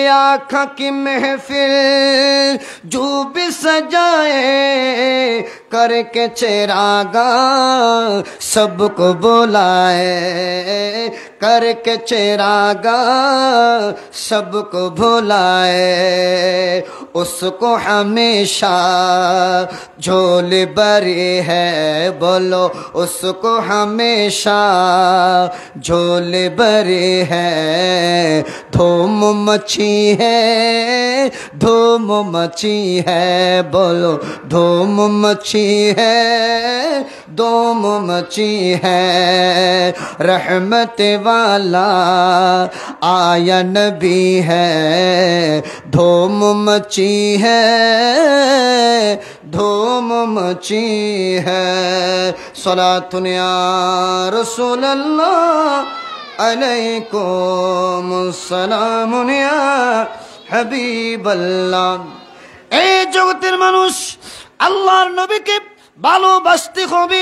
आका की महफिल जो भी सजाए, करके चिरागा सबको बुलाए, करके चिरागा सबको भुलाए, उसको हमेशा झोली भरी है, बोलो उसको हमेशा झोली भरी है। धूम मची है, धूम मची है, बोलो धूम मची है, धूम मची है। रहमत वाला आया नबी है, धूम मची है, धूम मची है। सलातुन या रसूल अल्लाह अलैकुम सलामुन या হাবিবাল্লাহ। এই জগতের মানুষ আল্লাহর নবীকে ভালোবাসতে হবে,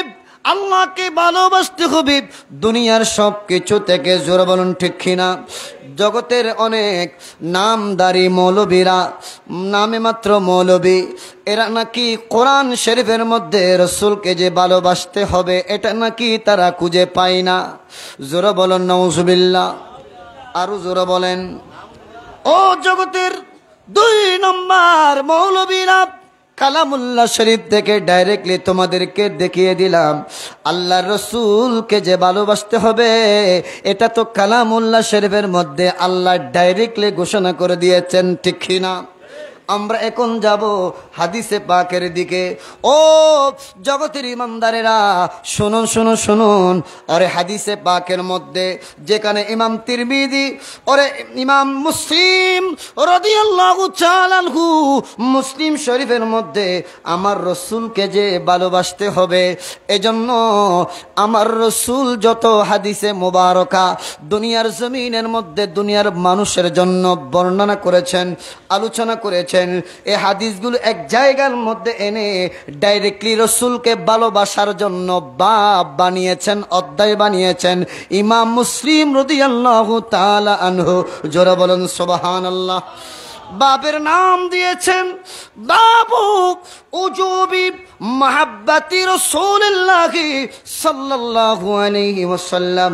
আল্লাহকে ভালোবাসতে হবে দুনিয়ার সব কিছু থেকে। জোরে বলুন ঠিক কিনা? জগতের অনেক নামদারি মৌলবীরা, নামে মাত্র মৌলবী, এরা নাকি কোরআন শরীফের মধ্যে রসুলকে যে ভালোবাসতে হবে এটা নাকি তারা খুঁজে পায় না। জোরে বলেন নাউজুবিল্লাহ, আরো জোরে বলেন। ও জগতের 2 নম্বর মৌলবীরা, কালামুল্লাহ শরীফ থেকে ডাইরেক্টলি তোমাদেরকে দেখিয়ে দিলাম আল্লাহ রসুলকে যে ভালোবাসতে হবে এটা তো কালামুল্লাহ শরীফের মধ্যে আল্লাহ ডাইরেক্টলি ঘোষণা করে দিয়েছেন, ঠিক কিনা? আমরা এখন যাব হাদিসে পাকের দিকে। ও জগতের ইমানদারেরা শুনুন শুনুন শুনুন। আরে হাদিসে পাকের মধ্যে যেখানে ইমাম তিরমিজি ওরে ইমাম মুসলিম রাদিয়াল্লাহু তাআলা আনহু মুসলিম শরীফের মধ্যে আমার রসুলকে যে ভালোবাসতে হবে এজন্য আমার রসুল যত হাদিসে মুবারকা দুনিয়ার জমিনের মধ্যে দুনিয়ার মানুষের জন্য বর্ণনা করেছেন, আলোচনা করেছেন, এই হাদিসগুলো এক জায়গার মধ্যে এনে ডাইরেক্টলি রসুলকে ভালোবাসার জন্য বাব বানিয়েছেন, অধ্যায় বানিয়েছেন ইমাম মুসলিম রাদিয়াল্লাহু তাআলা আনহু। জোরে বলেন সুবহানাল্লাহ। বাবের নাম দিয়েছেন বাবু উজুবি মাহাব্বাতি রাসূলিল্লাহি সাল্লাল্লাহু আলাইহি ওয়াসাল্লাম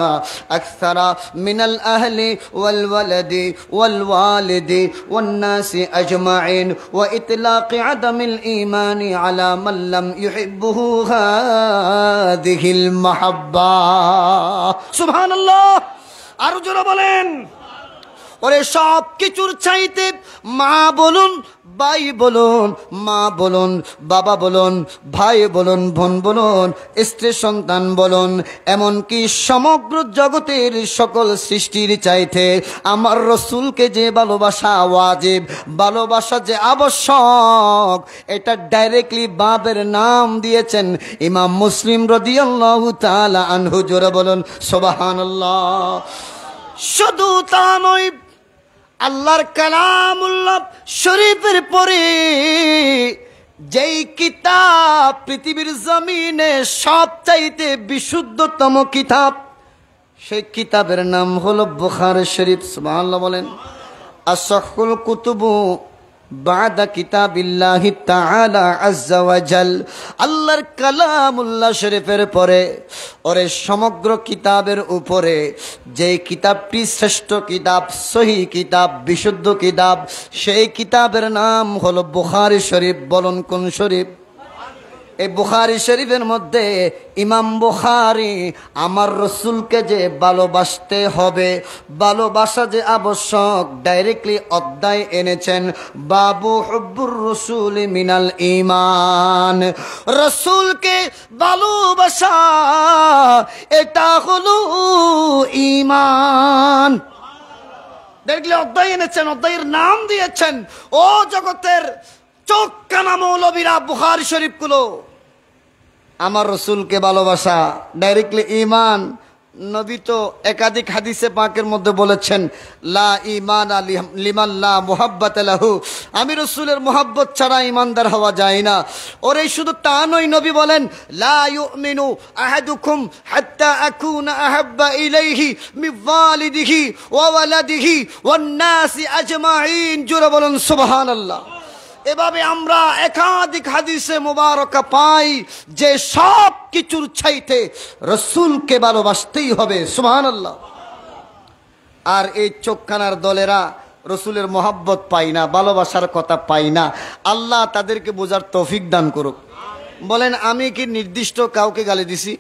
আকসারা মিনাল আহলি ওয়াল ওয়ালাদি ওয়াল ওয়ালিদি ওয়ান নাসি আজমাইন ওয়া ইতলাকি আদামিল ঈমানি আলা মান লাম ইউহিব্বুহু হাদিহিল মাহাব্বা। সুবহানাল্লাহ, আরো জোরে বলেন। ওরে সব কিছুর চাইতে মা বলুন, ভাই বলুন, মা বলুন, বাবা বলুন, ভাই বলুন, বোন বলুন, স্ত্রী সন্তান বলুন, এমনকি সমগ্র জগতের সকল সৃষ্টির চাইতে আমার রসুলকে যে ভালোবাসা ওয়াজিব, ভালোবাসা যে আবশ্যক, এটা ডাইরেক্টলি বাবের নাম দিয়েছেন ইমাম মুসলিম রাদিয়াল্লাহু তাআলা আনহু। জোরে বলুন সুবহানাল্লাহ। শুধু তা নয়, আল্লাহর কালামুল্লাহ শরীফের পরে যেই কিতাব পৃথিবীর জমিনে সবচাইতে বিশুদ্ধতম কিতাব, সেই কিতাবের নাম হলো বুখারী শরীফ। সুবহানাল্লাহ বলেন। আসহুল কুতুবু বাদা কিতাবিল্লাহি তাআলা আযজা ওয়া জাল। আল্লাহর কালামুল্লাহ শরীফের পরে ওরে সমগ্র কিতাবের উপরে যে কিতাবটি শ্রেষ্ঠ কিতাব, সহিহ কিতাব, বিশুদ্ধ কিতাব, সেই কিতাবের নাম হলো বুখারী শরীফ। বলুন কোন শরীফ? এই বুখারী শরীফের মধ্যে ইমাম বুখারী আমার রসুলকে যে ভালোবাসতে হবে, ভালোবাসা যে আবশ্যক, ডাইরেক্টলি অধ্যায় এনেছেন বাবু হুব্বুর রসুল মিনাল ঈমান। রসুলকে ভালোবাসা এটা হলো ঈমান। দেখলে অধ্যায় এনেছেন, অধ্যায়ের নাম দিয়েছেন। ও জগতের চোখ কানা মৌলবীরা, বুখারী শরীফগুলো আমার রসুলকে ভালোবাসা ডাইরেক্টলি ঈমান। নবী তো একাধিক হাদিসে পাকের মধ্যে বলেছেন লা ঈমান লিমান লা মুহাব্বাতা লাহু, আমি রসুলের মুহাব্বত ছাড়া ঈমানদার হওয়া যায় না। ওরে শুধু তা নয়, নবী বলেন লা ইউমিনু আহাদুকুম হাত্তা আকুনা আহাব্বা ইলাইহি মিন ওয়ালিদিহি ওয়া ওয়ালাদিহি ওয়ান নাসি আজমাইন। জোরে বলুন সুবহানাল্লাহ। এভাবে আমরা একাধিক হাদিসে মুবারকা পাই যে সব কিছুর চাইতে রসুলকে ভালোবাসতেই হবে। সুবহানাল্লাহ। আর এই চোখখানার দলেরা রসুলের মোহাব্বত পাই না, ভালোবাসার কথা পাই না। আল্লাহ তাদেরকে বোঝার তৌফিক দান করুক। বলেন আমি কি নির্দিষ্ট কাউকে গালি দিছি?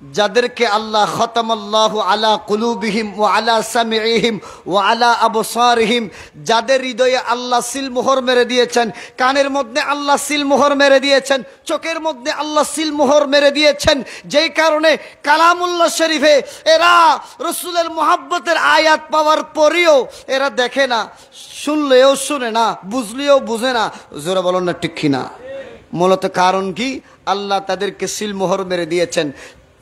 যাদেরকে আল্লাহ খতামাল্লাহু আলা কুলুবিহিম ওয়া আলা সামিইহিম ওয়া আলা আবসারিহিম, যাদের হৃদয়ে আল্লাহ সিলমোহর মেরে দিয়েছেন, কানের মধ্যে আল্লাহ সিলমোহর মেরে দিয়েছেন, চোখের মধ্যে আল্লাহ সিলমোহর মেরে দিয়েছেন, যেই কারণে কালামুল্লাহ শরীফে এরা রসুলের মোহাব্বতের আয়াত পাওয়ার পরেও এরা দেখে না, শুনলেও শুনে না, বুঝলেও বুঝে না। জোরে বলেন না ঠিক কিনা? মূলত কারণ কি? আল্লাহ তাদেরকে সিলমোহর মেরে দিয়েছেন।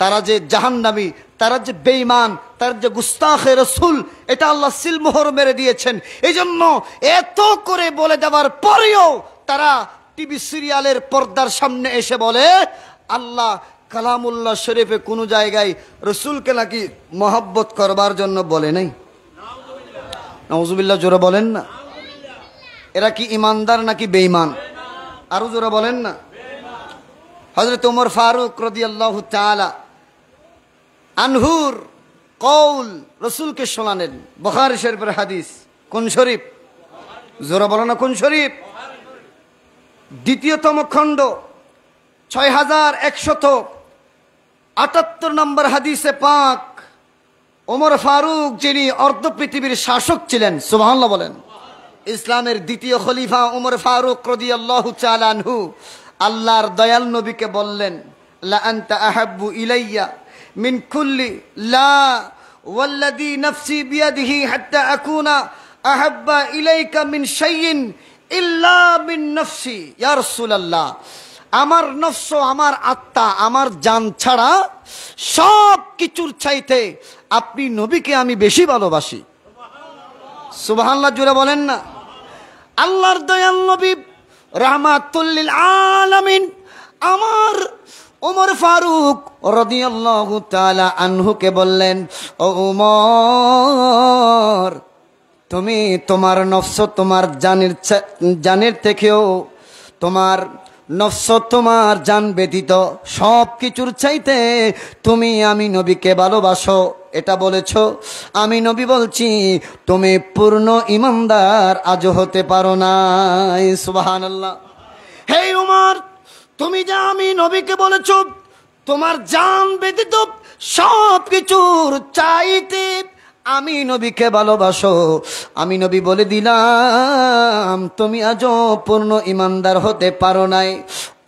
তারা যে জাহান্নামী, তারা যে বেঈমান, তারা যে গুস্তাখে রসুল, এটা আল্লাহ সিলমোহর মেরে দিয়েছেন। এই জন্য এত করে বলে দেওয়ার পরেও তারা টিভি সিরিয়ালের পর্দার সামনে এসে বলে আল্লাহ কালামুল্লাহ শরীফে কোনো জায়গায় রসুলকে নাকি মহব্বত করবার জন্য বলে নাই। নাউজুবিল্লাহ, জোরে বলেন না। এরা কি ইমানদার নাকি বেঈমান? আরো জোরে বলেন না। হযরত ওমর ফারুক রাদিয়াল্লাহু তাআলা আনহুর কওল রসুলকে শোনালেন। বুখারী শরীফের হাদিস। কোন শরীফ? জোরে বলো না কোন শরীফ? দ্বিতীয়তম খণ্ড 6178 নম্বর হাদিসে পাক। ওমর ফারুক যিনি অর্ধ পৃথিবীর শাসক ছিলেন, সুবহানাল্লাহ বলেন, ইসলামের দ্বিতীয় খলিফা ওমর ফারুক রাদিয়াল্লাহু তাআলা আনহু আল্লাহর দয়াল নবীকে বললেন, লা আনতা আহাব্বু ইলাইয়া মিন কুল্লি লা ওয়াল্লাযী নাফসি বিয়াদিহি হাত্তা আকুনা আহাব্বা ইলাইকা মিন শাইইন ইল্লা মিন নফসি। ইয়া রাসূলুল্লাহ, আমার নফস, আমার আত্মা, আমার জান ছাড়া সব কিছুর চাইতে আপনি নবীকে আমি বেশি ভালোবাসি। সুবহানাল্লাহ, জোরে বলেন না। আল্লাহর দয়াল নবী রাহমাতুল লিল আলামিন আমার ওমর ফারুক রাদিয়াল্লাহু তাআলা আনহুকে বললেন, ও ওমর, তুমি তোমার নফস, তোমার জানের থেকেও, তোমার নফস, তোমার জান ব্যতীত সব কিছুর চাইতে তুমি আমি নবীকে ভালোবাসো, এটা বলেছ। আমি নবী বলছি তুমি পূর্ণ ইমানদার আজও হতে পারো না। সুবহানাল্লাহ। হে ওমর, তুমি যা আমি নবীকে বলেছ তোমার জান ব্যতীত সব কিছুর চাইতে আমি নবীকে ভালোবাসো, আমি নবী বলে দিলাম তুমি আজও পূর্ণ ইমানদার হতে পারো নাই।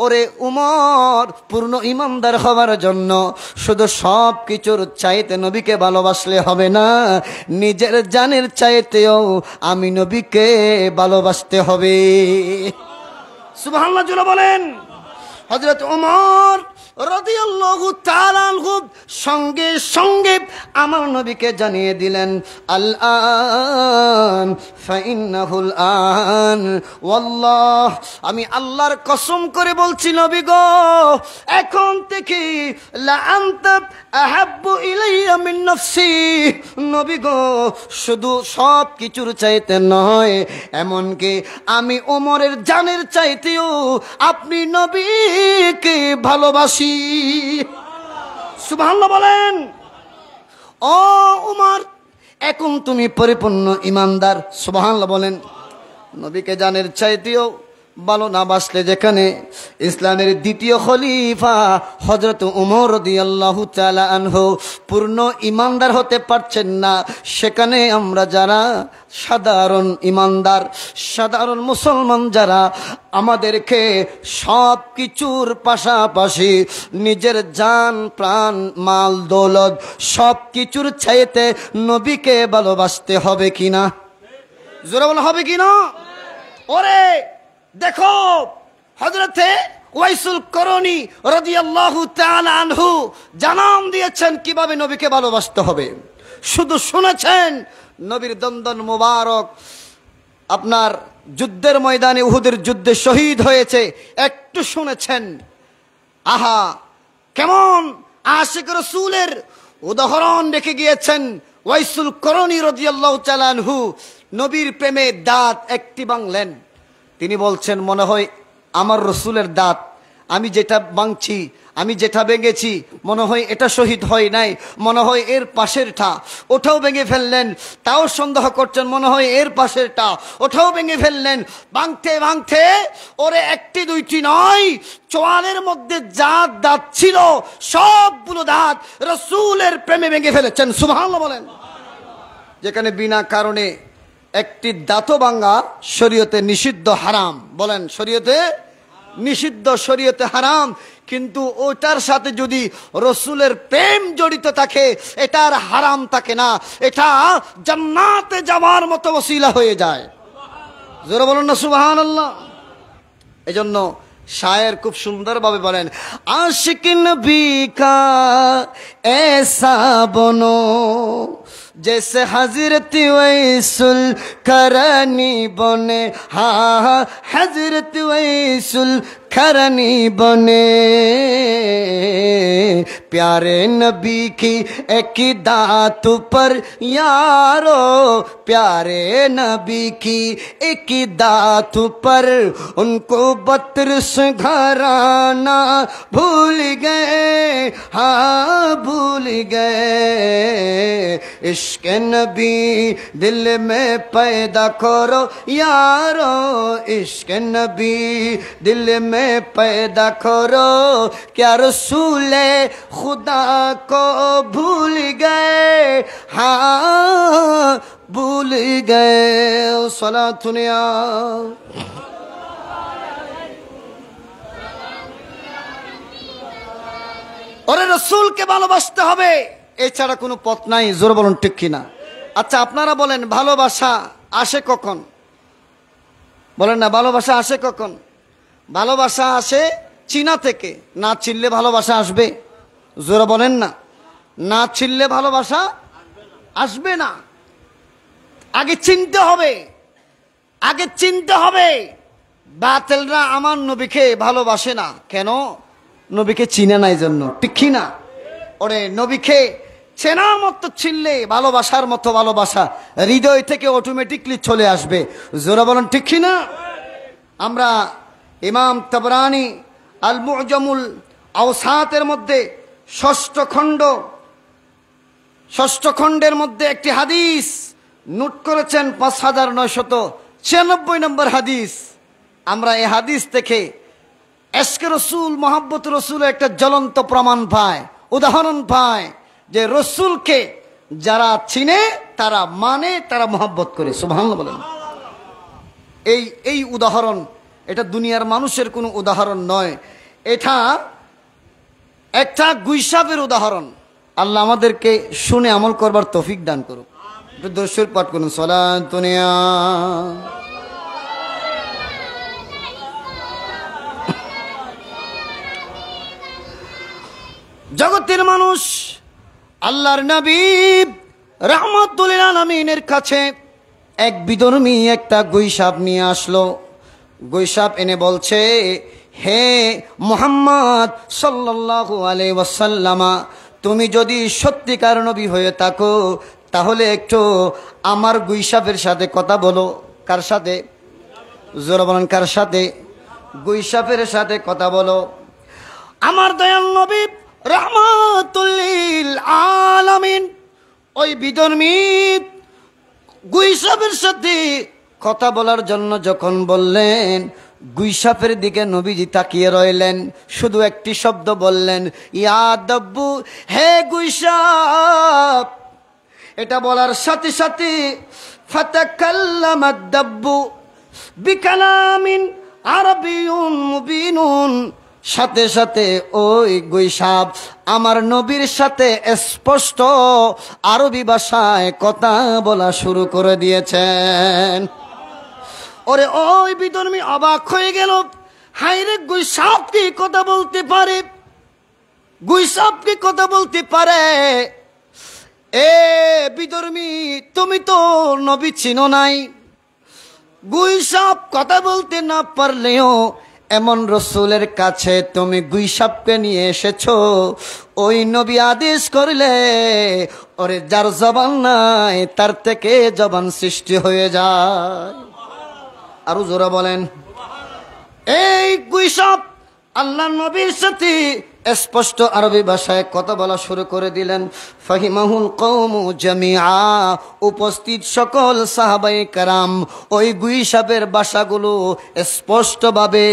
ওরে উমর, পূর্ণ ইমানদার হওয়ার জন্য শুধু সব কিছুর চাইতে নবীকে ভালোবাসলে হবে না, নিজের জানের চাইতেও আমি নবীকে ভালোবাসতে হবে। সুবহানাল্লাহ, জোরে বলেন। হযরত ওমর রাদিয়াল্লাহু তাআলা আনহু সঙ্গে সঙ্গে আমার নবীকে জানিয়ে দিলেন, আল আন ফাইন্নাহুল আন ওয়াল্লাহ, আমি আল্লাহর কসম করে বলছি নবী গো, এখন থেকে লা আনতা আহাব্বু ইলাইয়া মিন নফসি। নবী গো, শুধু সব কিছুর চাইতে নয়, এমনকি আমি ওমরের জানের চাইতেও আপনি নবীকে ভালোবাসি। সুবহানাল্লাহ বলেন। ও ওমর, এখন তুমি পরিপূর্ণ ইমানদার। সুবহানাল্লাহ বলেন। নবীকে জানের চাইতেও ভালো না বাসলে যেখানে ইসলামের দ্বিতীয় খলিফা হযরত ওমর রাদিয়াল্লাহু তাআলা আনহু পূর্ণ ইমানদার হতে পারছেন না, সেখানে আমরা যারা সাধারণ ইমানদার, সাধারণ মুসলমান যারা, আমাদেরকে সব কিছুর পাশাপাশি নিজের জান, প্রাণ, মাল, দৌলত সব কিছুর চাইতে নবীকে ভালোবাসতে হবে কিনা? জোরে বলা হবে কিনা? ওরে দেখো, হযরতে ওয়াইসুল করনী রাদিয়াল্লাহু তাআলা আনহু জানান দিয়েছেন কিভাবে নবীকে ভালোবাসতে হবে। শুধু শুনেছেন নবীর দন্দন মুবারক আপনার যুদ্ধের ময়দানে, উহুদের যুদ্ধে শহীদ হয়েছে, একটু শুনেছেন। আহা, কেমন আশিক রাসূলের উদাহরণ রেখে গিয়েছেন ওয়াইসুল করনী রাদিয়াল্লাহু তাআলা আনহু। নবীর প্রেমে দাঁত একটি ভাঙলেন। তিনি বলছেন, মনে হয় আমার রসুলের দাঁত, আমি যেটা ভাঙছি আমি যেটা ভেঙেছি মনে হয় এটা শহীদ হয় নাই, মনে হয় এর পাশেরটা, ওটাও ভেঙে ফেললেন। তাও সন্দেহ করছেন, মনে হয় এর পাশেরটা, ওটাও ভেঙে ফেললেন। ভাঙতে ভাঙতে ওরে একটি দুইটি নয়, চোয়ালের মধ্যে যা দাঁত ছিল সবগুলো দাঁত রাসূলের প্রেমে ভেঙে ফেলেছেন। সুবহানাল্লাহ বলেন। যেখানে বিনা কারণে একটি দাঁতও ভাঙা শরীয়তে নিষিদ্ধ, হারাম। বলেন শরীয়তে নিষিদ্ধ, শরীয়তে হারাম। কিন্তু ওটার সাথে যদি রসুলের প্রেম জড়িত থাকে এটা আর হারাম থাকে না, এটা জান্নাতে যাওয়ার মতো ওসিলা হয়ে যায়। জোরে বলুন না সুবহানাল্লাহ। এজন্য शायर खूब सुंदर भावे बोलें, आशिक नबी का ऐसा बनो जैसे हजरत वैसुल करनी बने। हाँ हजरत वैसुल करनी बने। प्यारे नबी की एक दात पर यारो, प्यारे नबी की एक दात पर उनको 32 घराना भूल गए। हाँ भूल गए। इश्क नबी दिल में पैदा करो यारो, इश्क नबी दिल में पैदा करो। क्या रसूले खुदा को भूल गए। हाँ भूल गए। सलातुनिया ওরে রসুলকে ভালোবাসতে হবে, এছাড়া কোনো পথ নাই। জোর বলুন ঠিক কিনা? আচ্ছা আপনারা বলেন ভালোবাসা আসে কখন? বলেন না, ভালোবাসা আসে কখন? ভালোবাসা আসে চিনা থেকে। না চিনলে ভালোবাসা আসবে? জোরে বলেন না, না চিনলে ভালোবাসা আসবে না। আগে চিনতে হবে, আগে চিনতে হবে। বাতিলরা আমার নবীকে ভালোবাসে না কেন? নবীকে চিনে নাই জন্য, ঠিক কি না? ওরে নবীকে চেনার মতো চিনলে ভালোবাসার মতো ভালোবাসা হৃদয় থেকে অটোমেটিকলি চলে আসবে। জোরে বলেন ঠিক কি না? আমরা ইমাম তাবরানি আল মুজামুল আওসাতের মধ্যে ষষ্ঠ খণ্ডের মধ্যে একটি হাদিস নোট করেছেন, 5996 নম্বর হাদিস। আমরা এই হাদিস থেকে এশকে রসুল, মোহাব্বত রসুলের একটা জ্বলন্ত প্রমাণ পায়, উদাহরণ পায় যে রসুলকে যারা চিনে তারা মানে, তারা মোহাব্বত করে। সুবহানাল্লাহ বলেন। এই উদাহরণ, এটা দুনিয়ার মানুষের কোনো উদাহরণ নয়, এটা একটা গুইসাবের উদাহরণ। আল্লাহ আমাদেরকে শুনে আমল করবার তৌফিক দান করুক। একটু দরুদ পাঠ করুন। সালাতুনিয়া জগতের মানুষ আল্লাহর নবী রাহমাতুল লিল আলামিনের কাছে এক বিধর্মী একটা গুইসাপ নিয়ে আসলো। গুইসাপ এনে বলছে, হে মুহাম্মদ সাল্লাল্লাহু আলাইহি ওয়াসাল্লামা, তুমি যদি সত্যিকার নবী হয়ে থাকো তাহলে একটু আমার গুইসাপের সাথে কথা বলো। কার সাথে? জোরে বলেন কার সাথে? গুইসাপের সাথে কথা বলো। আমার দয়াল নবী রাহমাতুল লিল আলামিন ওই বিধর্মী গুইসাপের সাথে কথা বলার জন্য যখন বললেন, গুইসাপের দিকে নবীজি তাকিয়ে রইলেন, শুধু একটি শব্দ বললেন, ইয়া দাব্বু, হে গুইসাপ। এটা বলার সাথে সাথে ফাতাকাল্লামাদ দাব্বু বিকালামিন আরবিয়ুন মুবিনুন, সাথে সাথে ওই গুইসাপ আমার নবীর সাথে স্পষ্ট আরবি ভাষায় কথা বলা শুরু করে দিয়েছেন। ওরে ওই বিধর্মী অবাক হয়ে গেল, হায়রে গুইসাপ কি কথা বলতে পারে? গুইসাপ কি কথা বলতে পারে? এ বিধর্মী, তুমি তো নবী চিনো নাই। গুইসাপ কথা বলতে না পারলেও এমন রসুলের কাছে তুমি গুইসাপকে নিয়ে এসেছো, ওই নবী আদেশ করলে ওরে যার জবান নাই তার থেকে জবান সৃষ্টি হয়ে যায়। আরো জোরে বলেন। এই গুইসাপ আল্লাহ নবীর সাথে স্পষ্ট আরবি ভাষায় কথা বলা শুরু করে দিলেন। ফাহিমাহুল কওমু জামিআ, উপস্থিত সকল সাহাবায়ে কেরাম ওই গুইসাপের ভাষাগুলো স্পষ্টভাবে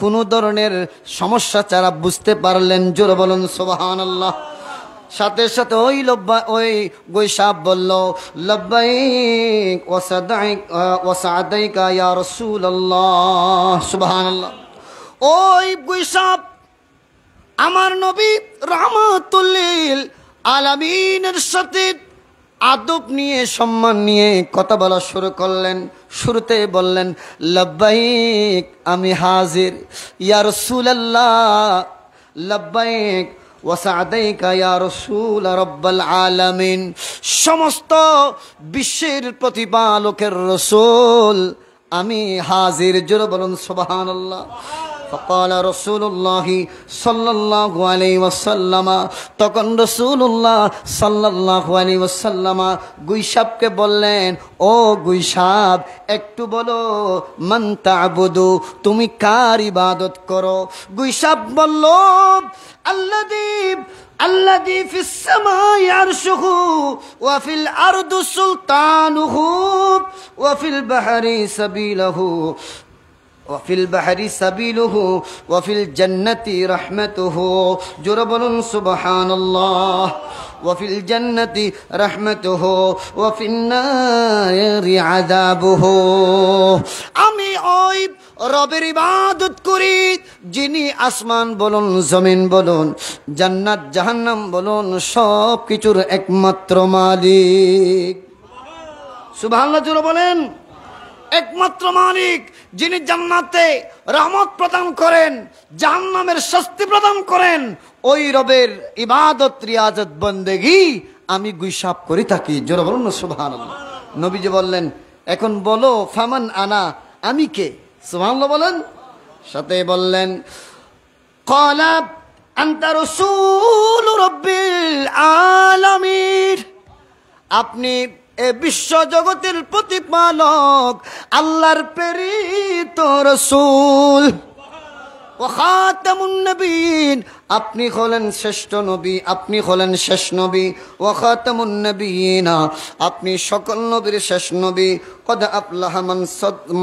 কোনো ধরনের সমস্যা ছাড়া বুঝতে পারলেন। জোরে বলুন সুবহানাল্লাহ। সাথে সাথে ওই গুইসাপ বলল, লব্বাইক ওয়া সাদাইকা ইয়া রাসূলুল্লাহ। সুবহানাল্লাহ। ওই গুইসাপ আমার নবী রাহমাতুল লিল আলামিনের সাথে আদব নিয়ে সম্মান নিয়ে কথা বলা শুরু করলেন। শুরুতে বললেন, লব্বাইক, আমি হাজির, ইয়া রাসূলুল্লাহ, লব্বাইক ওয়া সাদাইকা ইয়া রাসূল রাব্বাল আলামিন, সমস্ত বিশ্বের প্রতিপালকের রাসূল, আমি হাজির। জোরে বলুন সুবহানাল্লাহ। فقال رسول الله صلى الله عليه وسلم, তখন রাসূলুল্লাহ সাল্লাল্লাহু আলাইহি ওয়াসাল্লাম গুইসাপকে বললেন, ও গুইসাপ, একটু বলো, মান তা'বুদু, তুমি কার ইবাদত করো? গুইসাপ বলল, আল্লাযী ফিস সামাই আরশুহু ওয়া ফিল আরদি সুলতানুহু ওয়া ফিল বাহরি সাবিলুহু وفي البحر سبيله وفي الجنة رحمته. جرى بلون سبحان الله. وفي الجنة رحمته وفي النار عذابه. আমি ওই রবের ইবাদত করি যিনি আসমান বলুন, জমিন বলুন, জান্নাত জাহান্নাম বলুন, সব কিছুর একমাত্র মালিক। সুবহানাল্লাহ। জোরে বলেন। একমাত্র মালিক, যিনি জান্নাতে রহমত প্রদান করেন, জাহান্নামের শাস্তি প্রদান করেন, ওই রবের ইবাদত রিয়াজত বন্দেগী আমি গুইসাপ করি থাকি। জোরে বলুন না সুবহানাল্লাহ। নবীজি বললেন, এখন বলো, ফামান আনা, আমি কে? সুবহানাল্লাহ বলেন। সাথে বললেন, ক্বালা আনতা রাসূলু রাব্বিল আলামিন, আপনি এ বিশ্ব জগতের প্রতিপালক আল্লাহর প্রেরিত রাসূল। ওয়া খাতামুন নবিয়্যিন, আপনি হলেন শ্রেষ্ঠ নবী, আপনি হলেন শেষ নবী। ওয়া খাতামুন নবিয়্যিন, আপনি সকল নবীর শেষ নবী। কদ আফলাহা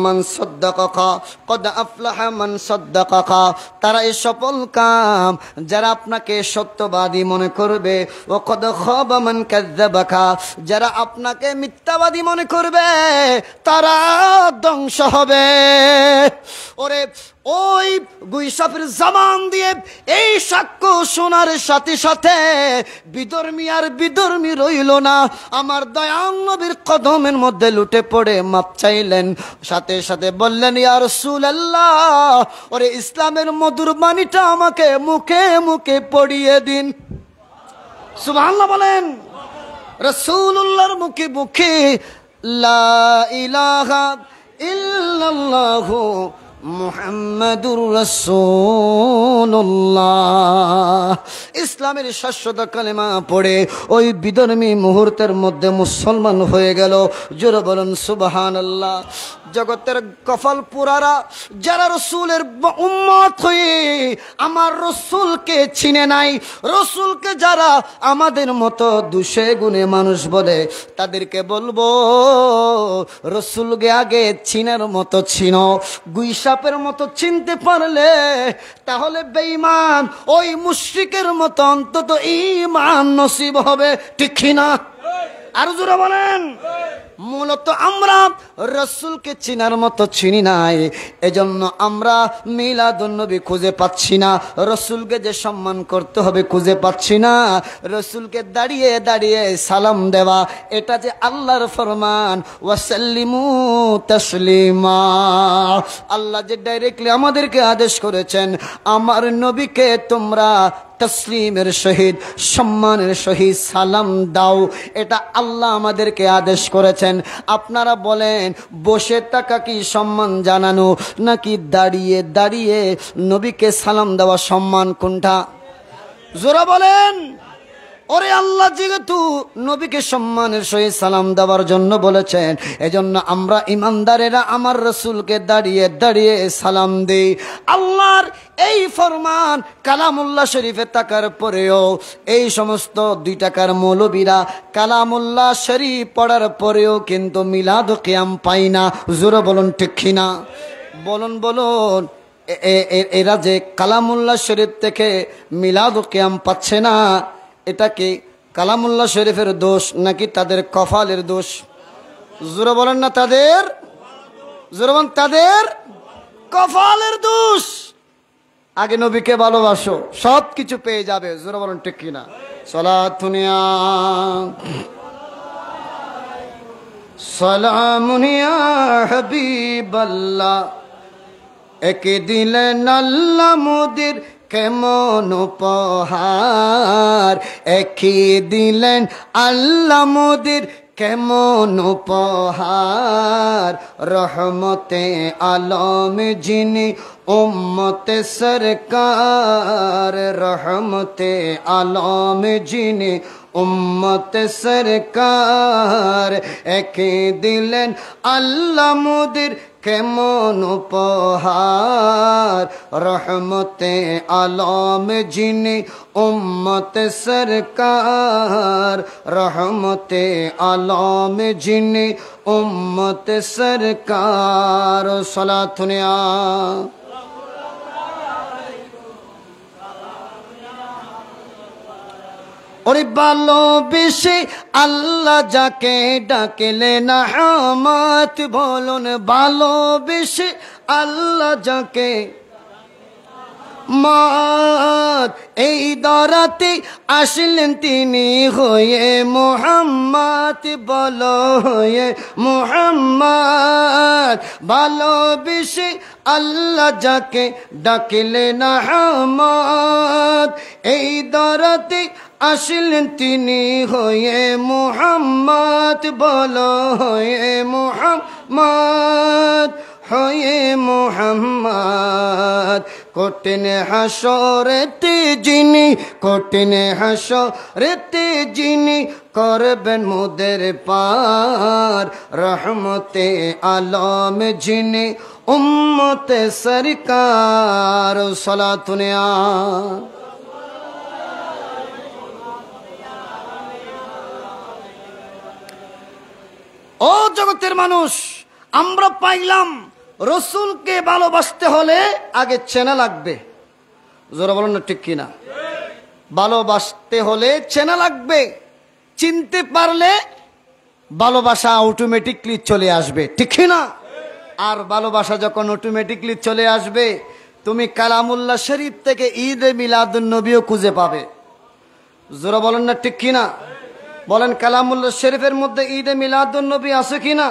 মান সাদ্দাকাকা, কদ আফলাহা মান সাদ্দাকাকা, তারা এই সফল কাম যারা আপনাকে সত্যবাদী মনে করবে। ওয়া কদ খাবা মান কাযযাবাকা, যারা আপনাকে মিথ্যাবাদী মনে করবে তারা ধ্বংস হবে। ওরে ওই গুইসাপের জবান দিয়ে এই সাক্ষ্য শোনার সাথে সাথে বিধর্মী আর বিধর্মী রইল না, আমার দয়াল নবীর কদমের মধ্যে লুটে পড়ে মাপ চাইলেন। সাথে সাথে বললেন, ইয়া রাসূলুল্লাহ, ওরে ইসলামের মধুর বাণীটা আমাকে মুখে মুখে পড়িয়ে দিন। সুবহানাল্লাহ বলেন। রাসূলুল্লাহর মুখে মুখে লা ইলাহা ইল্লাল্লাহু মুহাম্মাদুর রাসূলুল্লাহ, ইসলামের শাশ্বত কালেমা পড়ে ওই বিধর্মী মুহূর্তের মধ্যে মুসলমান হয়ে গেল। জোরে বলুন সুবহানাল্লাহ। জগতের কফল পুরারা যারা রসুলের উম্মত হয়ে আমার রসুলকে চিনে নাই, রসুলকে যারা আমাদের মতো দুষে গুণে মানুষ বলে, তাদেরকে বলবো রসুলকে আগে চিনার মতো চিনো। গুইসাপের মতো চিনতে পারলে তাহলে বেঈমান ওই মুশরিকের মতো অন্তত ঈমান নসিব হবে, ঠিক না? আর জোরে বলেন। মূলত আমরা রসুলকে চিনার মতো চিনি নাই, এজন্য আমরা মিলাদুন নবী খুঁজে পাচ্ছি না, রসুলকে যে সম্মান করতে হবে খুঁজে পাচ্ছি না, রসুলকে দাঁড়িয়ে দাঁড়িয়ে সালাম দেওয়া এটা যে আল্লাহর ফরমান, ওয়াসাল্লিমু তাসলিমা, আল্লাহ যে ডাইরেক্টলি আমাদেরকে আদেশ করেছেন আমার নবীকে তোমরা তসলিমের সহিত সম্মানের সহিত সালাম দাও, এটা আল্লাহ আমাদেরকে আদেশ করেছেন। আপনারা বলেন বসে থাকা কি সম্মান জানানো, নাকি দাঁড়িয়ে দাঁড়িয়ে নবীকে সালাম দেওয়া সম্মান? কোনটা? জোরে বলেন। ওরে আল্লাহ যেহেতু নবীকে সম্মানের সহিত সালাম দেওয়ার জন্য বলেছেন, এজন্য আমরা ইমানদারেরা আমার রসুলকে দাঁড়িয়ে দাঁড়িয়ে সালাম দেই। আল্লাহর এই ফরমান কালামুল্লাহ শরীফে থাকার পরেও এই সমস্ত 2 টাকার মৌলবীরা কালামুল্লাহ শরীফ পড়ার পরেও কিন্তু মিলাদ ও কিয়াম পাই না। জোরে বলুন ঠিক কিনা? বলুন বলুন। এরা যে কালামুল্লাহ শরীফ থেকে মিলাদ ও কিয়াম পাচ্ছে না, এটা কি কালামুল্লাহ শরীফের দোষ নাকি তাদের কপালের দোষ? জোরে বলেন না তাদের, জোরে বলেন তাদের কপালের দোষ। আগে নবীকে ভালোবাসো, সব কিছু পেয়ে যাবে। জোরে বলেন ঠিক কিনা? সালাতুনিয়া সালামুনিয়া হাবিবাল্লাহ, একে দিলেন আল্লাহ মোদের কেমন উপহার, একে দিলেন আল্লাহ মোদের কেমন উপহার। রহমতে আলম যিনি উম্মতে সরকার, রহমতে আলম যিনি উম্মতে সরকার, একে দিলেন আল্লাহ মোদের কেমন উপহার। রহমতে আলম যিনি উম্মতে সরকার, রহমতে আলম যিনি উম্মতে সরকার। সালাতুনিয়া ওরে ভালোবেসে আল্লাহ যাকে ডাকলেন রহমত, বলুন ভালোবেসে আল্লাহ যাকে মাত, এই দরাতে আসলেন তিনি হয়ে মুহাম্মদ, বলো হয়ে মুহাম্মদ। ভালোবেসে আল্লাহ যাকে ডাকলেন রহমত, এই দরাতে আসলেন তিনি হয়ে মুহাম্মদ, বলো হয়ে মুহাম্মদ, হয়ে মুহাম্মদ। কঠিন হাসরেতে যিনি, কঠিন হাসরেতে যিনি করবেন মোদের পার। রহমতে আলম যিনি উম্মতে সরকার। সালাতুনিয়া ও জগতের মানুষ, আমরা পাইলাম রসুলকে ভালোবাসতে হলে আগে চেনা লাগবে। জোরে বলুন না ঠিক কিনা? ভালোবাসতে হলে চেনা লাগবে। চিনতে পারলে ভালোবাসা অটোমেটিকলি চলে আসবে, ঠিক কিনা? আর ভালোবাসা যখন অটোমেটিকলি চলে আসবে, তুমি কালামুল্লাহ শরীফ থেকে ঈদে মিলাদুন নবীও খুঁজে পাবে। জোরে বলেন না ঠিক কিনা? বলেন কালামুল্লাহ শরীফের মধ্যে ঈদে মিলাদুন নবী আছে কিনা?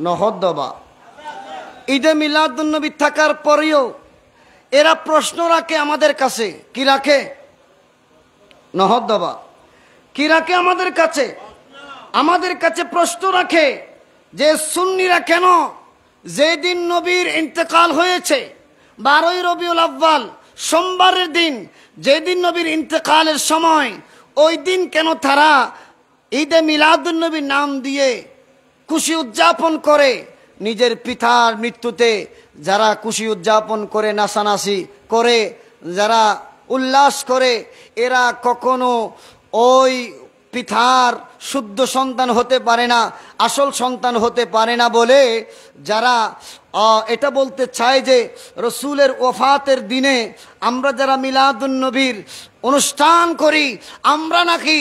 নহদ্দবা। ঈদে মিলাদুন নবী থাকার পরেও এরা প্রশ্ন রাখে আমাদের কাছে। কি রাখে? নহদ্দবা। কি রাখে আমাদের কাছে? আমাদের কাছে প্রশ্ন রাখে যে সুন্নিরা কেন যেদিন নবীর ইন্তেকাল হয়েছে 12ই রবিউল আউয়াল সোমবারের দিন, যেদিন নবীর ইন্তেকালের সময়, ওই দিন কেন তারা ঈদে মিলাদুন নবীর নাম দিয়ে খুশি উদযাপন করে? নিজের পিতার মৃত্যুতে যারা খুশি উদযাপন করে, নাচানাচি করে, যারা উল্লাস করে, এরা কখনো ওই পিতার শুদ্ধ সন্তান হতে পারে না, আসল সন্তান হতে পারে না বলে যারা এটা বলতে চায় যে রসুলের ওফাতের দিনে আমরা যারা মিলাদুন নবীর অনুষ্ঠান করি, আমরা নাকি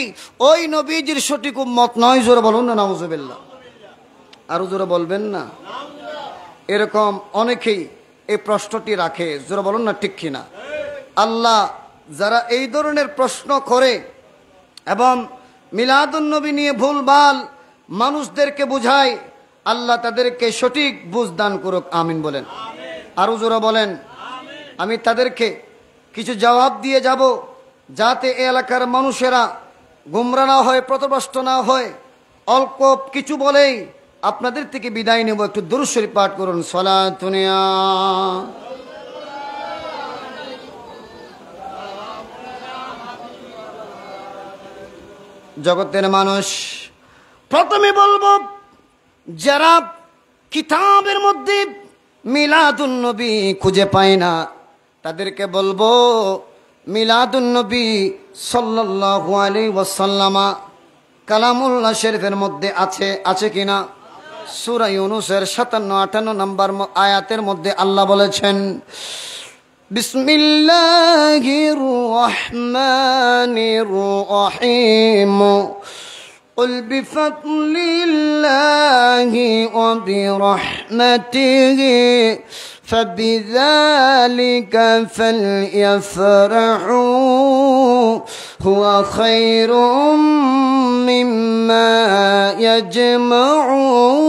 ওই নবীজির সঠিক উম্মত নয়। জোরে বলুন না নাউজুবিল্লাহ। আরো জোরে বলবেন না? এরকম অনেকেই এই প্রশ্নটি রাখে। জোরে বলুন না ঠিক কিনা? আল্লাহ যারা এই ধরনের প্রশ্ন করে এবং মিলাদুন নবী নিয়ে ভুলভাল মানুষদেরকে বুঝায়, আল্লাহ তাদেরকে সঠিক বুঝ দান করুক। আমিন বলেন। আরো জোরে বলেন। আমি তাদেরকে কিছু জবাব দিয়ে যাব যাতে এই এলাকার মানুষেরা গুমরা না হয়, পথভ্রষ্ট না হয়। অল্প কিছু বলেই আপনাদের থেকে বিদায় নেব। একটু দুরূদ শরীফ পাঠ করুন। সালাতুনিয়া জগতের মানুষ, প্রথমে বলবো যারা কিতাবের মধ্যে মিলাদুন নবী খুঁজে পায় না, তাদেরকে বলবো মিলাদুন নবী সাল্লাল্লাহু আলাইহি ওয়াসাল্লাম কালামুল্লাহ শরীফের মধ্যে আছে কিনা? সূরা ইউনূসের 57-58 নম্বর আয়াতের মধ্যে আল্লাহ বলেছেন, বিসমিল্লাহির রহমানির রহিম, قل بفضل الله وبرحمته فبذلك فليفرحوا هو خير مما يجمعون।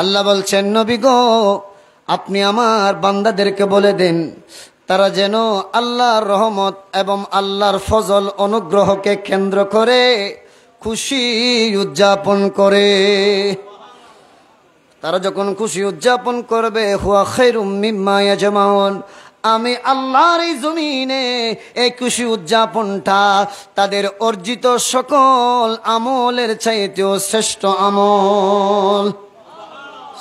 আল্লাহ বলছেন, নবী গো আপনি আমার বান্দাদেরকে বলে দেন তারা যেন আল্লাহর রহমত এবং আল্লাহর ফজল অনুগ্রহকে কেন্দ্র করে খুশি উদযাপন করে। তারা যখন খুশি উদযাপন করবে, হুয়া খায়রুম মিম্মা ইয়াজমাউন, আমি আল্লাহর এই জমিনে এই খুশি উদযাপনটা তাদের অর্জিত সকল আমলের চাইতেও শ্রেষ্ঠ আমল।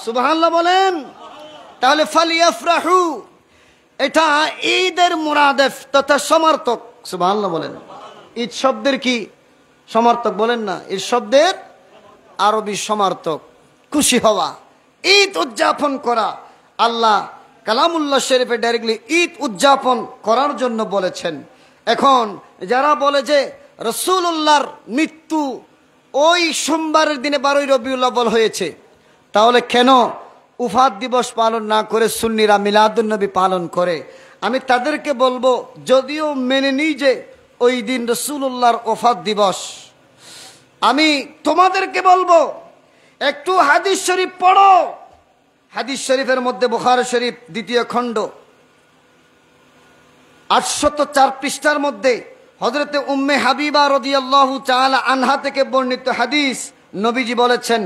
সুবহানাল্লাহ বলেন। তাহলে ফালিয়াফরাহু, এটা ঈদের মুরাদেফ তথা সমর্থক। সুবহানাল্লাহ বলেন। ঈদ শব্দের কি সমর্থক বলেন না? ঈদ শব্দের আরবি সমর্থক, খুশি হওয়া, ঈদ উদযাপন করা। আল্লাহ কালামুল্লাহ শরীফে ডাইরেক্টলি ঈদ উদযাপন করার জন্য বলেছেন। এখন যারা বলে যে রাসূলুল্লাহর মৃত্যু ওই সোমবারের দিনে 12ই রবিউল আউয়াল হয়েছে, তাহলে কেন উফাত দিবস পালন না করে সুন্নিরা মিলাদুন নবী পালন করে? আমি তাদেরকে বলবো, যদিও মেনে নিই যে ওই দিন রাসূলুল্লাহর ওফাত দিবস, আমি তোমাদেরকে বলবো একটু হাদিস শরীফ পড়ো। হাদিস শরীফের মধ্যে বুখারী শরীফ 2য় খণ্ড 804 পৃষ্ঠার মধ্যে হযরতে উম্মে হাবিবা রাদিয়াল্লাহু তাআলা আনহা থেকে বর্ণিত হাদিস, নবীজি বলেছেন,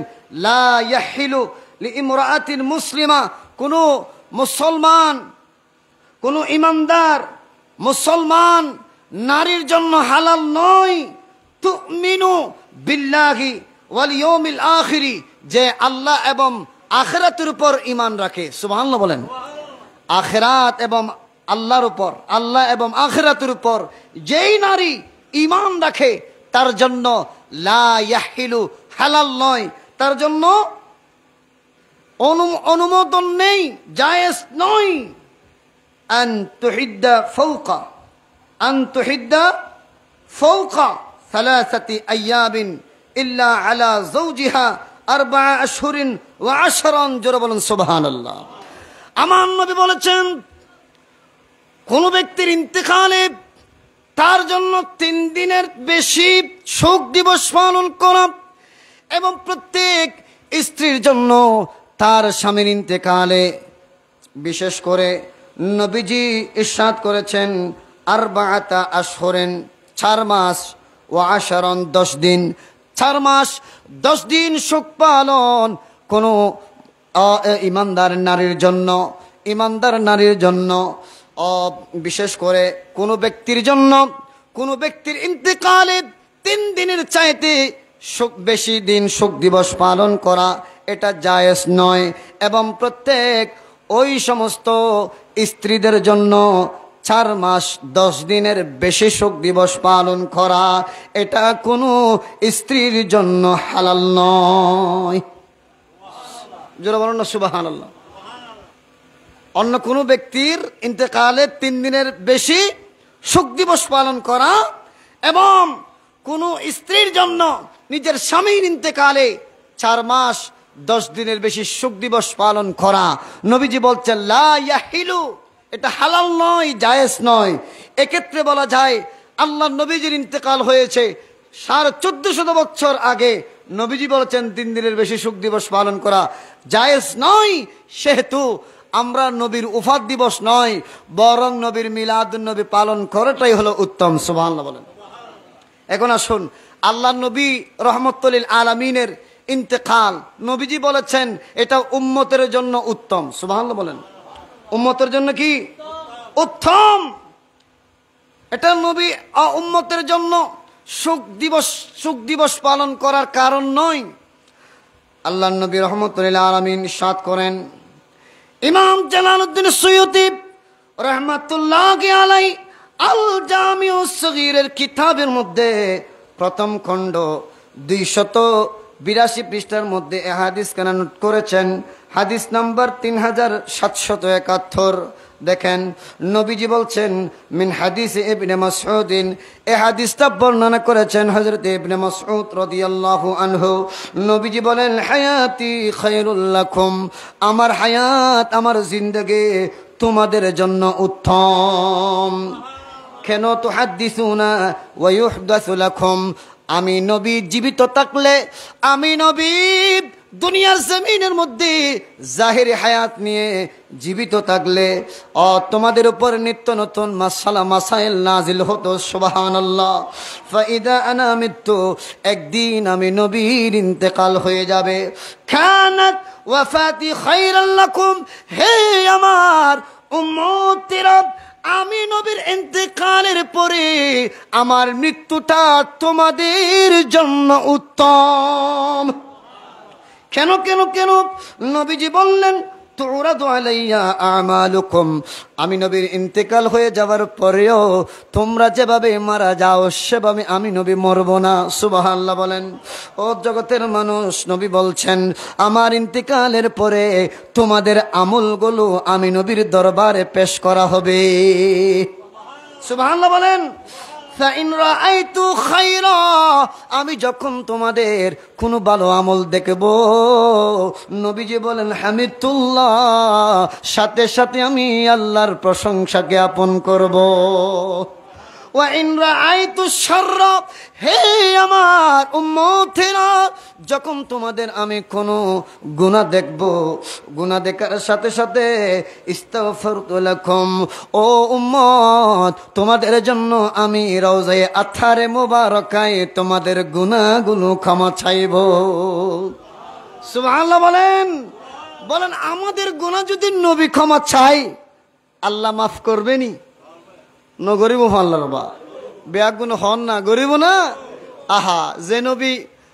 লা ইয়াহিলু লিইমরাআতিন মুসলিমা, কোন মুসলমান, কোন ইমানদার মুসলমান নারীর জন্য হালাল নয়, তুমিনু বিল্লাহি ওয়াল ইয়াউমিল আখিরি, যে আল্লাহ এবং আখিরাতের উপর ঈমান রাখে। সুবহানাল্লাহ বলেন। আখিরাত এবং আল্লাহর উপর, আল্লাহ এবং আখিরাতের উপর যেই নারী ঈমান রাখে তার জন্য লা ইয়াহিলু, হালাল নয়, তার জন্য অনুমোদন নেই, জায়েজ নয়, আন তুহিদ্দা ফাওকা সালাসাতি আইয়ামিন ইল্লা আলা যাওজিহা 4 আশহুরিন ওয়া 10। জোরে বলুন সুবহানাল্লাহ। আমার নবী বলেছেন, কোন ব্যক্তির ইন্তেকালে তার জন্য 3 দিনের বেশি শোক দিবস পালন করা, এবং প্রত্যেক স্ত্রীর জন্য তার স্বামীর ইন্তেকালে বিশেষ করে নবীজি ইরশাদ করেছেন 4 আশহুরিন, 4 মাস, ওয়া 10, 10 দিন, 4 মাস 10 দিন শোক পালন কোন ইমানদার নারীর জন্য, বিশেষ করে কোন ব্যক্তির জন্য, কোন ব্যক্তির ইন্তেকালে 3 দিনের চাইতে বেশি দিন শোক দিবস পালন করা এটা জায়েজ নয়। এবং প্রত্যেক ওই সমস্ত স্ত্রীদের জন্য 4 মাস 10 দিনের বেশি শোক দিবস পালন করা এটা কোনো স্ত্রীর জন্য হালাল নয়। জোরে বলুন না সুবহানাল্লাহ। অন্য কোনো ব্যক্তির ইন্তেকালে 3 দিনের বেশি শোক দিবস পালন করা এবং কোনো স্ত্রীর জন্য নিজের স্বামীর ইন্তেকালে 4 মাস 10 দিনের বেশি শোক দিবস পালন করা, নবীজি বলছেন লা ইয়াহিলু, এটা হালাল নয়, জায়েজ নয়। এক্ষেত্রে বলা যায় আল্লাহ নবীজির ইন্তেকাল হয়েছে 1450 বছর আগে, নবীজি বলেছেন 3 দিনের বেশি শোক দিবস পালন করা জায়েজ নয়। সেহেতু আমরা নবীর উফাত দিবস নয়, বরং নবীর মিলাদুন নবী পালন করাটাই হলো উত্তম। সুবহানাল্লাহ বলেন। এখন আসুন, আল্লাহ নবী রহমতুল আলামিনের ইন্তেকাল, নবীজি বলেছেন এটা উম্মতের জন্য উত্তম। সুবহানাল্লাহ বলেন। উম্মতের জন্য কি উত্তম? এটা নবী উম্মতের জন্য সুখ দিবস পালন করার কারণ নয়। আল্লাহ নবী রহমতুল্লাহ আলামিন ইরশাদ করেন, ইমাম জালালউদ্দিন সুয়ুতী রহমাতুল্লাহি আলাইহি আল জামিউস সগীরের কিতাবের মধ্যে প্রথম খণ্ড 282 পৃষ্ঠার মধ্যে এই হাদিস কেন নোট করেছেন, হাদিস নাম্বার 3771। দেখেন নবীজি বলছেন, মিন হাদিস ইবনে মাসউদিন, এই হাদিসটা বর্ণনা করেছেন হযরত ইবনে মাসউদ রাদিয়াল্লাহু আনহু। নবীজি বলেন, হায়াতি খায়রুল লাকুম, আমার হায়াত, আমার জিন্দেগি তোমাদের জন্য উত্তম। কেন তুহাদ্দিসুনা ওয়া ইউহদাসু লাকুম, আমি নবী জীবিত থাকলে, আমি নবী দুনিয়ার জমিনের মধ্যে জাহিরি হায়াত নিয়ে জীবিত থাকলে তোমাদের উপর নিত্য নতুন মাসাইল নাজিল হতো। সুবহানাল্লাহ। ফাইদা আনা মিতু, একদিন আমি নবীর ইন্তেকাল হয়ে যাবে। কানাত ওয়াফাতি খায়রাল লাকুম, হে আমার উম্মতেরা, আমি নবীর ইন্তেকালের পরে আমার মৃত্যুটা তোমাদের জন্য উত্তম। কেন কেন কেন? নবীজি বললেন, তুরাদু আলাইয়া আমালুকুম, আমি নবীর ইন্তেকাল হয়ে যাওয়ার পরেও তোমরা যেভাবে মারা যাও সেভাবে আমি নবী মরব না। সুবহানাল্লাহ বলেন। ও জগতের মানুষ, নবী বলছেন আমার ইন্তেকালের পরে তোমাদের আমলগুলো আমি নবীর দরবারে পেশ করা হবে। সুবহানাল্লাহ বলেন। ফাইন রাআইতু খায়রা, আমি যখন তোমাদের কোনো ভালো আমল দেখব, নবীজি বলেন হামিদুল্লাহ, সাথে সাথে আমি আল্লাহর প্রশংসা জ্ঞাপন করব। ওয়া ইন রাআইতু শাররা, হে আমার উম্মতেরা, যখন তোমাদের আমি কোনো গুনাহ দেখব, গুনাহ দেখার সাথে সাথে ইস্তাগফারতু লাকুম, ও উম্মত তোমাদের জন্য আমি রওজায়ে আতহারে মুবারাকায় তোমাদের গুনাহগুলো ক্ষমা চাইব। সুবহানাল্লাহ বলেন। বলেন আমাদের গুনাহ যদি নবী ক্ষমা চাই, আল্লাহ মাফ করবেনি? নগরিব আল্লাহর বা বেয়াগুন হন না, গরিব না। আহা, যে নবী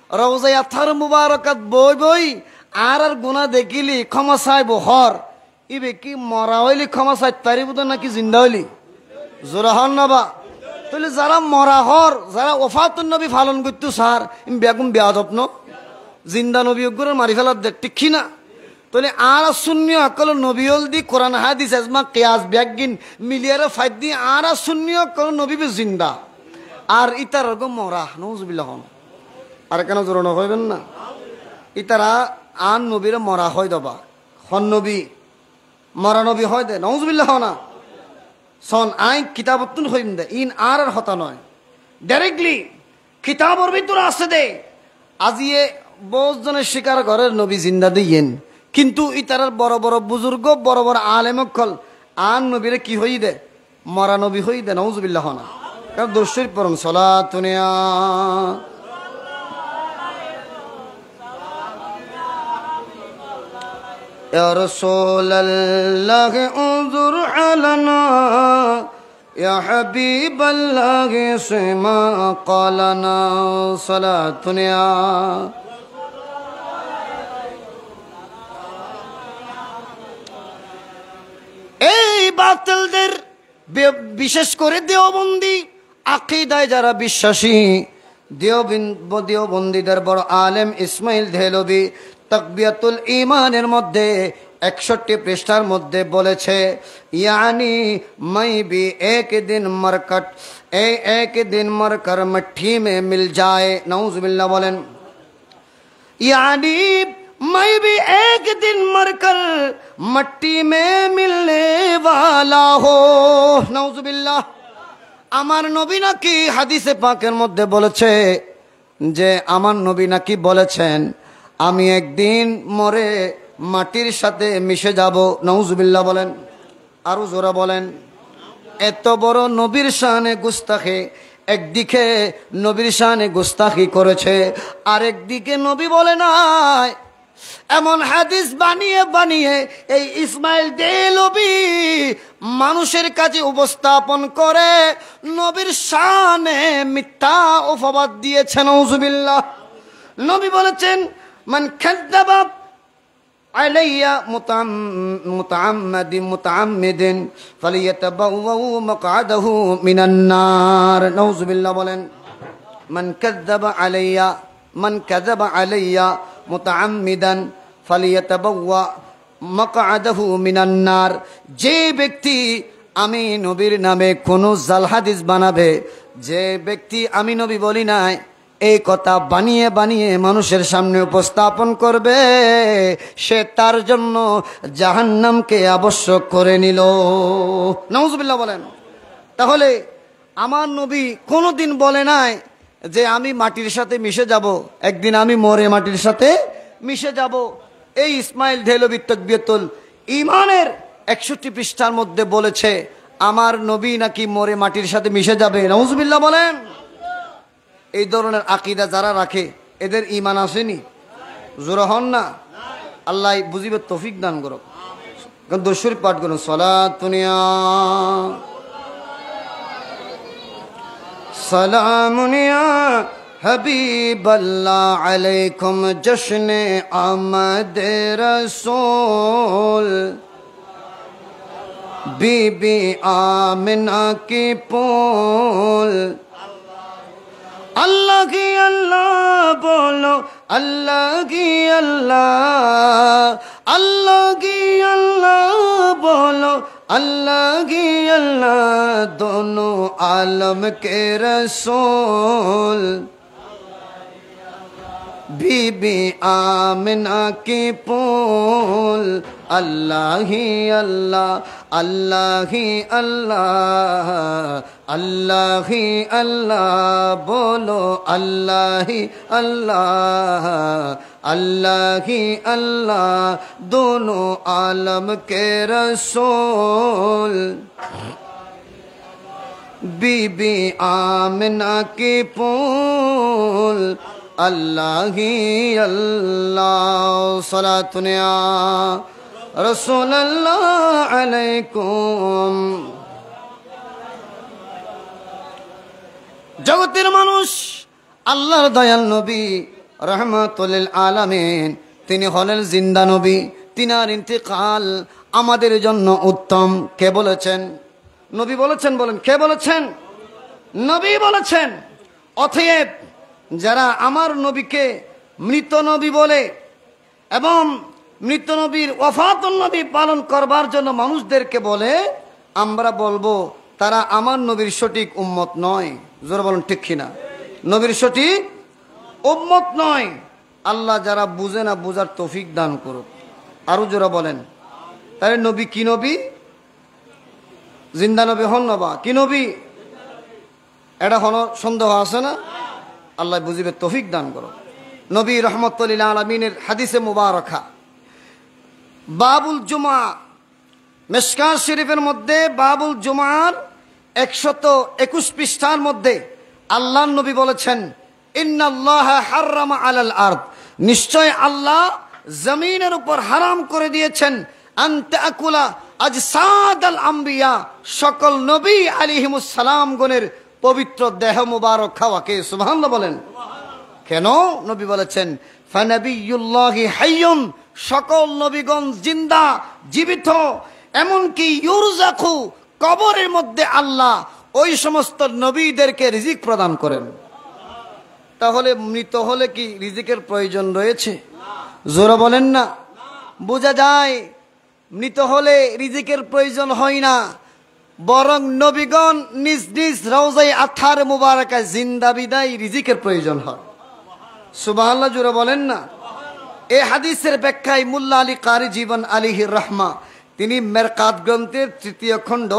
রওজায়ে আতহার মুবারাকাত বই বই আর গুনাহ দেখিলি ক্ষমা চাইব হর, ইবে কি মরা হইলি ক্ষমা চাইতে পারিব তো নাকি জিন্দা হইলি? জোরা হন না বা? তাহলে যারা মরা হর, যারা ওফাতুন নবী পালন করতো সার, বেগুন বেয়াদব ন, জিন্দা নবী গুলো মারি ফেলার দেখ, ঠিক না? তাহলে আর শূন্য আকল নবী হল দি কোরআন হাদিস আজমা কিয়াস ব্যাগিন মিলিয়ারে ফাইদ দি আর শূন্য আকল নবী বে জিন্দা আর ইতার গো মরা। নাউজুবিল্লাহ। হন আর কেন জোর হইবেন না? ইতারা আন নবীর মরা হয় দবা, হন নবী মরা নবী হয় দে। নাউজুবিল্লাহ না। সন আইন কিতাবতুন হইম দে, ইন আর হতা নয়, ডাইরেক্টলি কিতাবর ভিতরে আছে দে। আজিয়ে বহুত জনের শিকার ঘরের নবী জিন্দা দিয়েন, কিন্তু ইতারার বড় বড় বুজুর্গ, বড় বড় আলেমকল আন নবীরে কি হই দে? মরা নবী হই দে। নাউজুবিল্লাহ না। কারণ দর্শর পরম সলাতুনিয়া ইয়া রাসূলুল্লাহ উযুর আলানা, ইয়া হাবিবাল্লাহ সিমা ক্বালানা, সলাতুনিয়া। এই বাতিলদের, বিশেষ করে দেওবন্দি আকীদায় যারা বিশ্বাসী, দেওবন্দীদের বড় আলেম ইসমাইল দেহলভী তাকবিয়াতুল ঈমানের মধ্যে 61 পৃষ্ঠার মধ্যে বলেছে, यानी मैं भी एक दिन मरकट एक दिन मरकर मट्टी में मिल जाए। नाउजुबिल्लाह बोलें, यानी मैं भी एक दिन मरकर मट्टी में मिलने वाला हो। नाउजुबिल्लाह। আমার নবী নাকি হাদিসে পাকের মধ্যে বলেছে যে, আমার নবী নাকি বলেছেন আমি একদিন মরে মাটির সাথে মিশে যাব। নাউজুবিল্লাহ বলেন। আরো জোরা বলেন। এত বড় নবীর শানে গুস্তাখি, একদিকে নবীর শানে গুস্তাখি করেছে, আর একদিকে নবী বলে নাই এমন হাদিস বানিয়ে বানিয়ে এই ইসমাইল দেহলভী মানুষের কাছে উপস্থাপন করে নবীর শানে মিথ্যা অপবাদ দিয়েছেন। নাউজুবিল্লাহ। নবী বলেছেন, মান কাযাবা আলাইয়া মুতাআম্মিদিন ফালিয়াতাবাওয়াউ মাকআদাহু মিনান নার। নাউজুবিল্লাহ বলেন। মান কাযাবা আলাইয়া মুতাআম্মিদান ফালিয়াতাবাওয়া মাকআদাহু মিনান নার। যে ব্যক্তি আমি নবীর নামে কোনো জাল হাদিস বানাবে, যে ব্যক্তি আমি নবী বলি নাই এই কথা বানিয়ে বানিয়ে মানুষের সামনে উপস্থাপন করবে, সে তার জন্য জাহান্নামকে আবশ্যক করে নিল। নাউজুবিল্লাহ বলেন। তাহলে আমার নবী কোনোদিন বলে নাই যে আমি মাটির সাথে মিশে যাব, একদিন আমি মরে মাটির সাথে মিশে যাব। এই ইসমাইল দেহলভী তাকবিয়াতুল ঈমানের 61 পৃষ্ঠার মধ্যে বলেছে আমার নবী নাকি মরে মাটির সাথে মিশে যাবে। নাউজুবিল্লাহ বলেন। এই ধরনের আকীদা যারা রাখে এদের ঈমান আসেনি? জোরে হন না। আল্লাহ বুঝিবে তৌফিক দান করুক। দরুদ শরীফ পাঠ করুন। সালাতুনিয়া সালামুনিয়া হাবিবাল্লাহ আলাইকুম জশনে আমদ রসূল बीबी आमिना की पोल। अल्लाह की अल्लाह बोलो, अल्लाह की अल्लाह, अल्लाह की अल्लाह बोलो, अल्लाह की अल्लाह, दोनों आलम के रसूल बीबी आमिना की पोल। अल्लाह ही अल्लाह, अल्लाह ही अल्लाह, अल्लाह ही अल्लाह बोलो, अल्लाह ही अल्लाह, अल्लाह ही अल्लाह, दोनों आलम के रसूल बीबी आमिना की पोल। अल्लाह ही अल्लाह सलातुनिया रसूलुल्लाह अलैकुम। जगतेर मानुष আল্লাহর দয়াল নবী রহমাতুল লিল আলামিন, তিনি হলেন জিন্দা নবী। তিনার ইন্তেকাল আমাদের জন্য উত্তম। কে বলেছেন? নবী বলেছেন। বলেন কে বলেছেন? নবী বলেছেন। অতএব যারা আমার নবীকে মৃত নবী বলে এবং মৃত নবীর ওয়াফাতুন নবী পালন করবার জন্য মানুষদেরকে বলে, আমরা বলবো তারা আমার নবীর সঠিক উম্মত নয়। জোরে বলুন ঠিক কিনা? নবীর সঠিক উম্মত নয়। আল্লাহ যারা বুঝে না বুঝার তৌফিক দান করুক। আরো জোরে বলেন। তাহলে নবী কি নবী? জিন্দা নবী হন না বা কি নবী? এটা হলো সন্দেহ আছে না? আল্লাহ বুঝিবে তৌফিক দান করো। নবী রহমাতুল লিল আলামিনের হাদিসে মুবারাকা বাবুল জুমা, মিশকাত শরীফের মধ্যে বাবুল জুমার 121 পৃষ্ঠার মধ্যে আল্লাহর নবী বলেছেন, ইন্নাল্লাহা হাররামা আলাল আরদ, নিশ্চয় আল্লাহ জমিনের উপর হারাম করে দিয়েছেন আন তাকুলা আজসাদাল আম্বিয়া, সকল নবী আলাইহিমুস সালাম গণের পবিত্র দেহ মুবারক খাওয়াকে। সুবহানাল্লাহ বলেন। কেন? নবী বলেছেন ফানাবিয়ুল্লাহি হাইয়ুন, সকল নবীগণ জিন্দা জীবিত, এমনকি ইউরজাকু, কবরের মধ্যে আল্লাহ ওই সমস্ত নবীদেরকে রিজিক প্রদান করেন। তাহলে মৃত হলে কি রিজিকের প্রয়োজন রয়েছে? জোরে বলেন না। বোঝা যায় মৃত হলে রিজিকের প্রয়োজন হয় না, বরং নবীগণ নিজ নিজ রওজায়ে আথার মুবারাকায় জিন্দা বিদায় রিজিকের প্রয়োজন হয়। সুবহানাল্লাহ জোরে বলেন না। এই হাদিসের ব্যাখ্যায় মুল্লা আলী কারি জীবন আলাইহির রাহমা, তিনি মেরকাত গ্রন্থের 3য় খণ্ড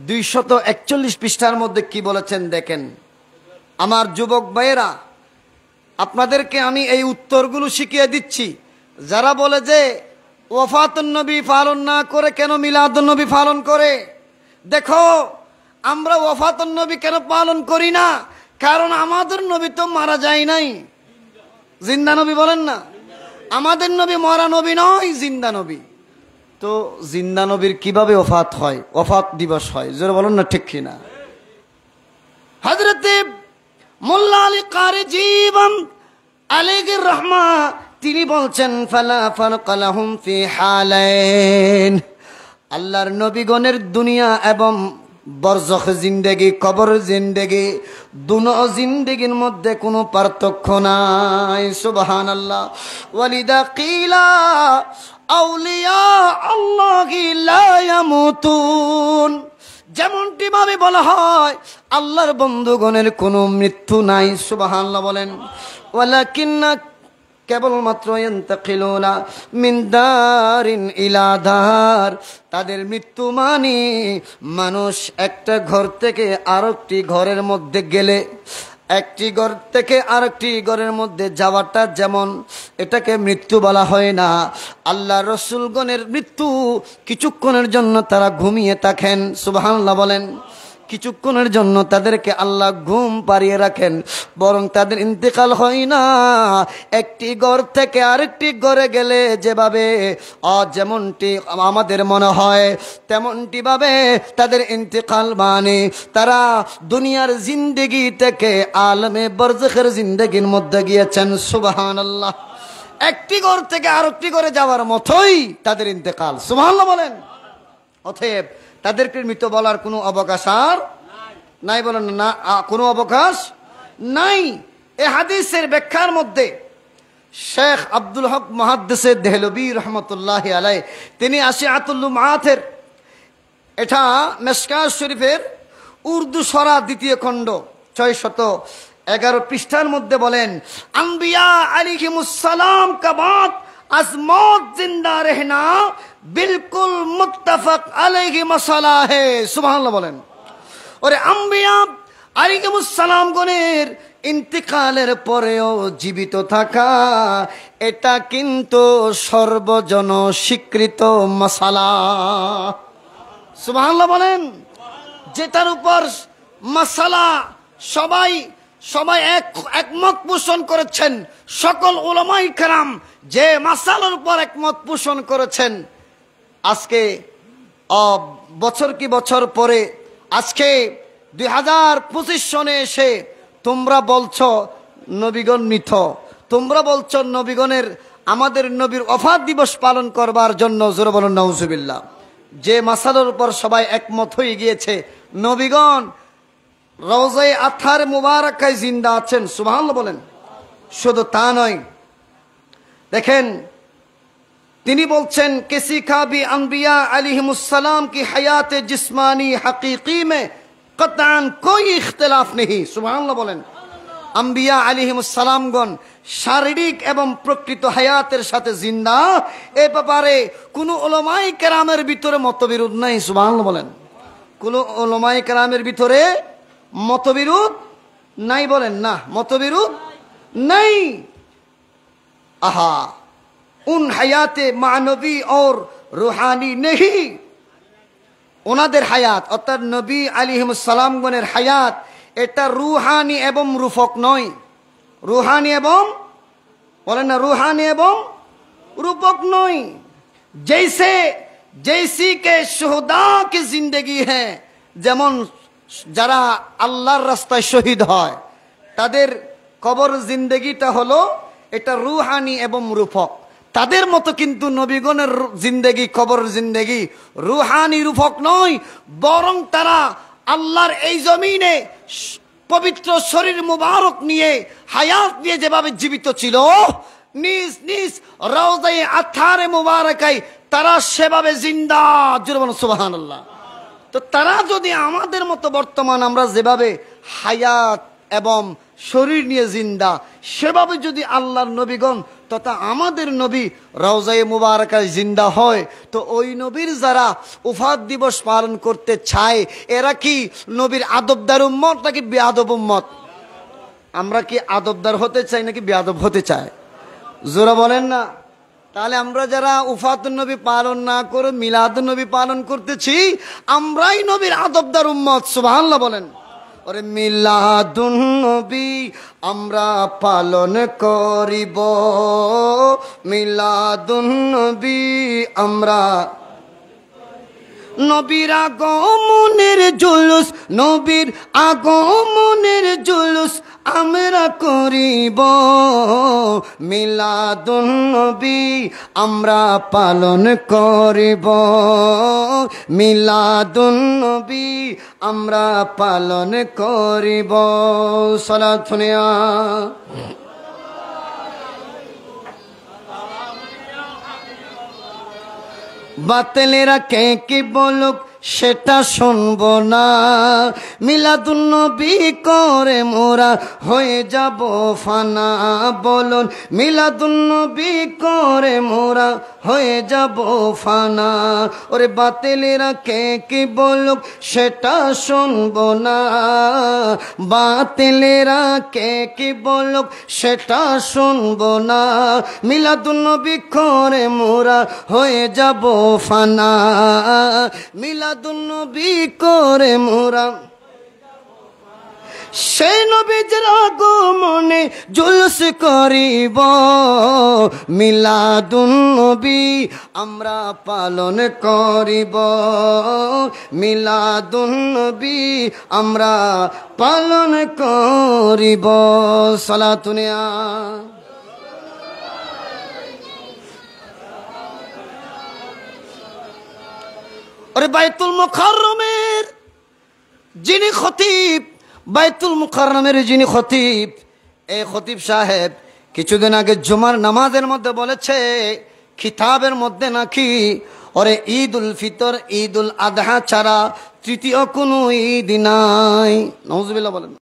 241 পৃষ্ঠার মধ্যে কি বলেছেন দেখেন। আমার যুবক ভাইয়েরা, আপনাদেরকে আমি এই উত্তরগুলো শিখিয়ে দিচ্ছি। যারা বলে যে ওয়াফাতুন নবী পালন না করে কেন মিলাদুন নবী পালন করে, দেখো আমরা ওয়াফাতুন নবী কেন পালন করি না? কারণ আমাদের নবী তো মারা যায় নাই, জিন্দা নবী। বলেন না, আমাদের নবী মরা নবী নয়, জিন্দা নবী। তো জিন্দা নবীর কিভাবে ওফাত হয়, ওফাত দিবস হয়? জোরে বলুন না ঠিক কিনা? হযরতে মোল্লা আলী কারি জীবন আলাইহির রহমা তিনি বলছেন, ফালা ফারকা লাহুম ফি হালাইন, আল্লাহর নবীগণের দুনিয়া এবং বরজখ জিন্দেগি, কবর জিন্দেগি, দুনো জিন্দেগির মধ্যে কোনো পার্থক্য নাই। সুবহানাল্লাহ। ওয়ালিদা কিলা আউলিয়া আল্লাহি লা ইয়ামুতুন, যেমনটি ভাবে বলা হয় আল্লাহর বন্ধুগণের কোনো মৃত্যু নাই। সুবহানাল্লাহ বলেন। ওয়ালাকিন্না, কেবলমাত্র ইন্তাকিলুনা মিন দারিন ইলা দার, তাদের মৃত্যু মানে মানুষ একটা ঘর থেকে আরেকটি ঘরের মধ্যে গেলে, একটি ঘর থেকে আরেকটি ঘরের মধ্যে যাওয়াটা যেমন এটাকে মৃত্যু বলা হয় না, আল্লাহ রসুলগণের মৃত্যু কিছুক্ষণের জন্য তারা ঘুমিয়ে থাকেন। সুবহানাল্লাহ বলেন। কিছুক্ষণের জন্য তাদেরকে আল্লাহ ঘুম পাড়িয়ে রাখেন, বরং তাদের ইন্তেকাল হয় না। একটি ঘর থেকে আরেকটি ঘরে গেলে যেভাবে যেমনটি আমাদের মনে হয় তেমনটি ভাবে তাদের ইন্তেকাল, মানে তারা দুনিয়ার জিন্দেগি থেকে আলমে বরজখের জিন্দেগির মধ্যে গিয়েছেন। সুবহানাল্লাহ। একটি ঘর থেকে আরেকটি ঘরে যাওয়ার মতোই তাদের ইন্তেকাল। সুবহানাল্লাহ বলেন। অতএব তাদেরকে মৃত বলার কোনো অবকাশ আর নাই। বলেন না, কোনো অবকাশ নাই। এই হাদিসের ব্যাখ্যার মধ্যে শেখ আব্দুল হক মুহাদ্দিস দেহলভী রহমতুল্লাহি আলাইহি তিনি আশিআতুল লুমাতের, এটা মিশকাত শরীফের উর্দু সরা 2য় খণ্ড 611 পৃষ্ঠার মধ্যে বলেন, আম্বিয়া আলাইহিমুস সালাম কা বাদ আজ মौत जिंदा रहना बिल्कुल मुत्तफक अलैहि मसला है। सुबहानाल्लाह বলেন। ওরে আম্বিয়া আলাইহিমুস সালাম গণের ইন্তিকালের পরেও জীবিত থাকা এটা কিন্তু সর্বজন স্বীকৃত মাসালা। সুবহানাল্লাহ বলেন। যেটার উপর মাসালা সবাই একমত পোষণ করেছেন, সকল উলামায়ে কেরাম যে মাসালার উপর একমত পোষণ করেছেন, আজকে বছর কি বছর পরে আজকে 2025 সনে এসে তোমরা বলছো নবীগণ মৃত, তোমরা বলছো নবীগণের, আমাদের নবীর ওফাত দিবস পালন করবার জন্য জোরে বলুন নাউজুবিল্লাহ। যে মাসালার উপর সবাই একমত হয়ে গিয়েছে, নবীগণ রওজায়ে আতহার মুবারাকায় জিন্দা আছেন। সুবহানাল্লাহ বলেন। শুধু তা নয়, দেখেন তিনি বলছেন, কিসি কা ভি আম্বিয়া আলাইহিমুস সালাম কি হায়াতে জিসমানি হাকিকি মে কতআন কোই ইখতিলাফ নেহি। সুবহানাল্লাহ বলেন। আম্বিয়া আলাইহিমুস সালামগণ শারীরিক এবং প্রকৃত হায়াতের সাথে জিন্দা, এ ব্যাপারে কোন উলামায়ে কেরামের ভিতরে মতবিরোধ নাই। সুবহানাল্লাহ বলেন। কোন উলামায়ে কেরামের ভিতরে মতবিরোধ নাই। বলেন না, মতবিরোধ নাই। আহা, উন হায়াতে মানবী और रूहानी नहीं, ওনাদের হায়াত অর্থাৎ নবী আলাইহিমুস সালামগণের হায়াত এটা রুহানি এবং রূপক নয়। রুহানি এবং, বলেন না, রুহানি এবং রূপক নয়। जैसी के शुहदा की जिंदगी है, যেমন যারা আল্লাহর রাস্তায় শহীদ হয় তাদের কবর জিন্দেগিটা হলো এটা রুহানি এবং রূপক, তাদের মতো কিন্তু নবীগণের জিন্দেগি, কবর জিন্দেগি রুহানি রূপক নয়, বরং তারা আল্লাহর এই জমিনে পবিত্র শরীর মুবারক নিয়ে হায়াত নিয়ে যেভাবে জীবিত ছিল, নিজ নিজ রওজায়ে আতহারে মুবারাকায় তারা সেভাবে জিন্দা। জোরে বলুন সুবহানাল্লাহ। তো তারা যদি আমাদের মতো বর্তমান আমরা যেভাবে হায়াত এবং শরীর নিয়ে জিন্দা, সেভাবে যদি আল্লাহর নবীগণ তথা আমাদের নবী রওজায়ে মুবারাকায় জিন্দা হয়, তো ওই নবীর যারা ওফাত দিবস পালন করতে চায় এরা কি নবীর আদবদার উম্মত নাকি বেয়াদব উম্মত? আমরা কি আদবদার হতে চাই নাকি বেয়াদব হতে চাই? জোরা বলেন না। তাহলে আমরা যারা উফাতুন নবী পালন না করে মিলাদুন নবী পালন করতেছি, আমরাই নবীর আদবদার উম্মত। সুবহানাল্লাহ বলেন। ওরে মিলাদুন নবী আমরা পালন করিব, মিলাদুন নবী আমরা নবীর আগমনের জুলুস, নবীর আগমনের জুলুস আমরা করিব, মিলাদুন নবী আমরা পালন করিব, মিলাদুন নবী আমরা পালন করিব। সালাত শুনিয়া বাতিলেরা কে কি বলুক সেটা শুনবো না, মিলাদুন নবী করে মোরা হয়ে যাব ফানা, বলুন মিলাদুন নবী করে মোরা হয়ে যাব ফানা। ওরে বাতিলেরা কে কি বলুক সেটা শুনবো না, বাতিলেরা কে কি বলুক সেটা শুনবো না, মিলাদুন নবী করে মোরা হয়ে যাব ফানা, মিলাদুন নবী করে মোরা সেই নবীর আগমনে জুলুস করিব, মিলাদুন নবী আমরা পালন করিব, মিলাদুন নবী আমরা পালন করিব। সালাতুনিয়া ওরে বাইতুল মুকাররমের যিনি খতিব, বাইতুল মুকাররমের যিনি খতিব, এই খতিব সাহেব কিছুদিন আগে জুমার নামাজের মধ্যে বলেছে খিতাবের মধ্যে নাকি ওরে ঈদ উল ফিতর, ঈদ উল আদহা ছাড়া তৃতীয় কোনো ঈদ নাই। নাউজুবিল্লাহ বলেন।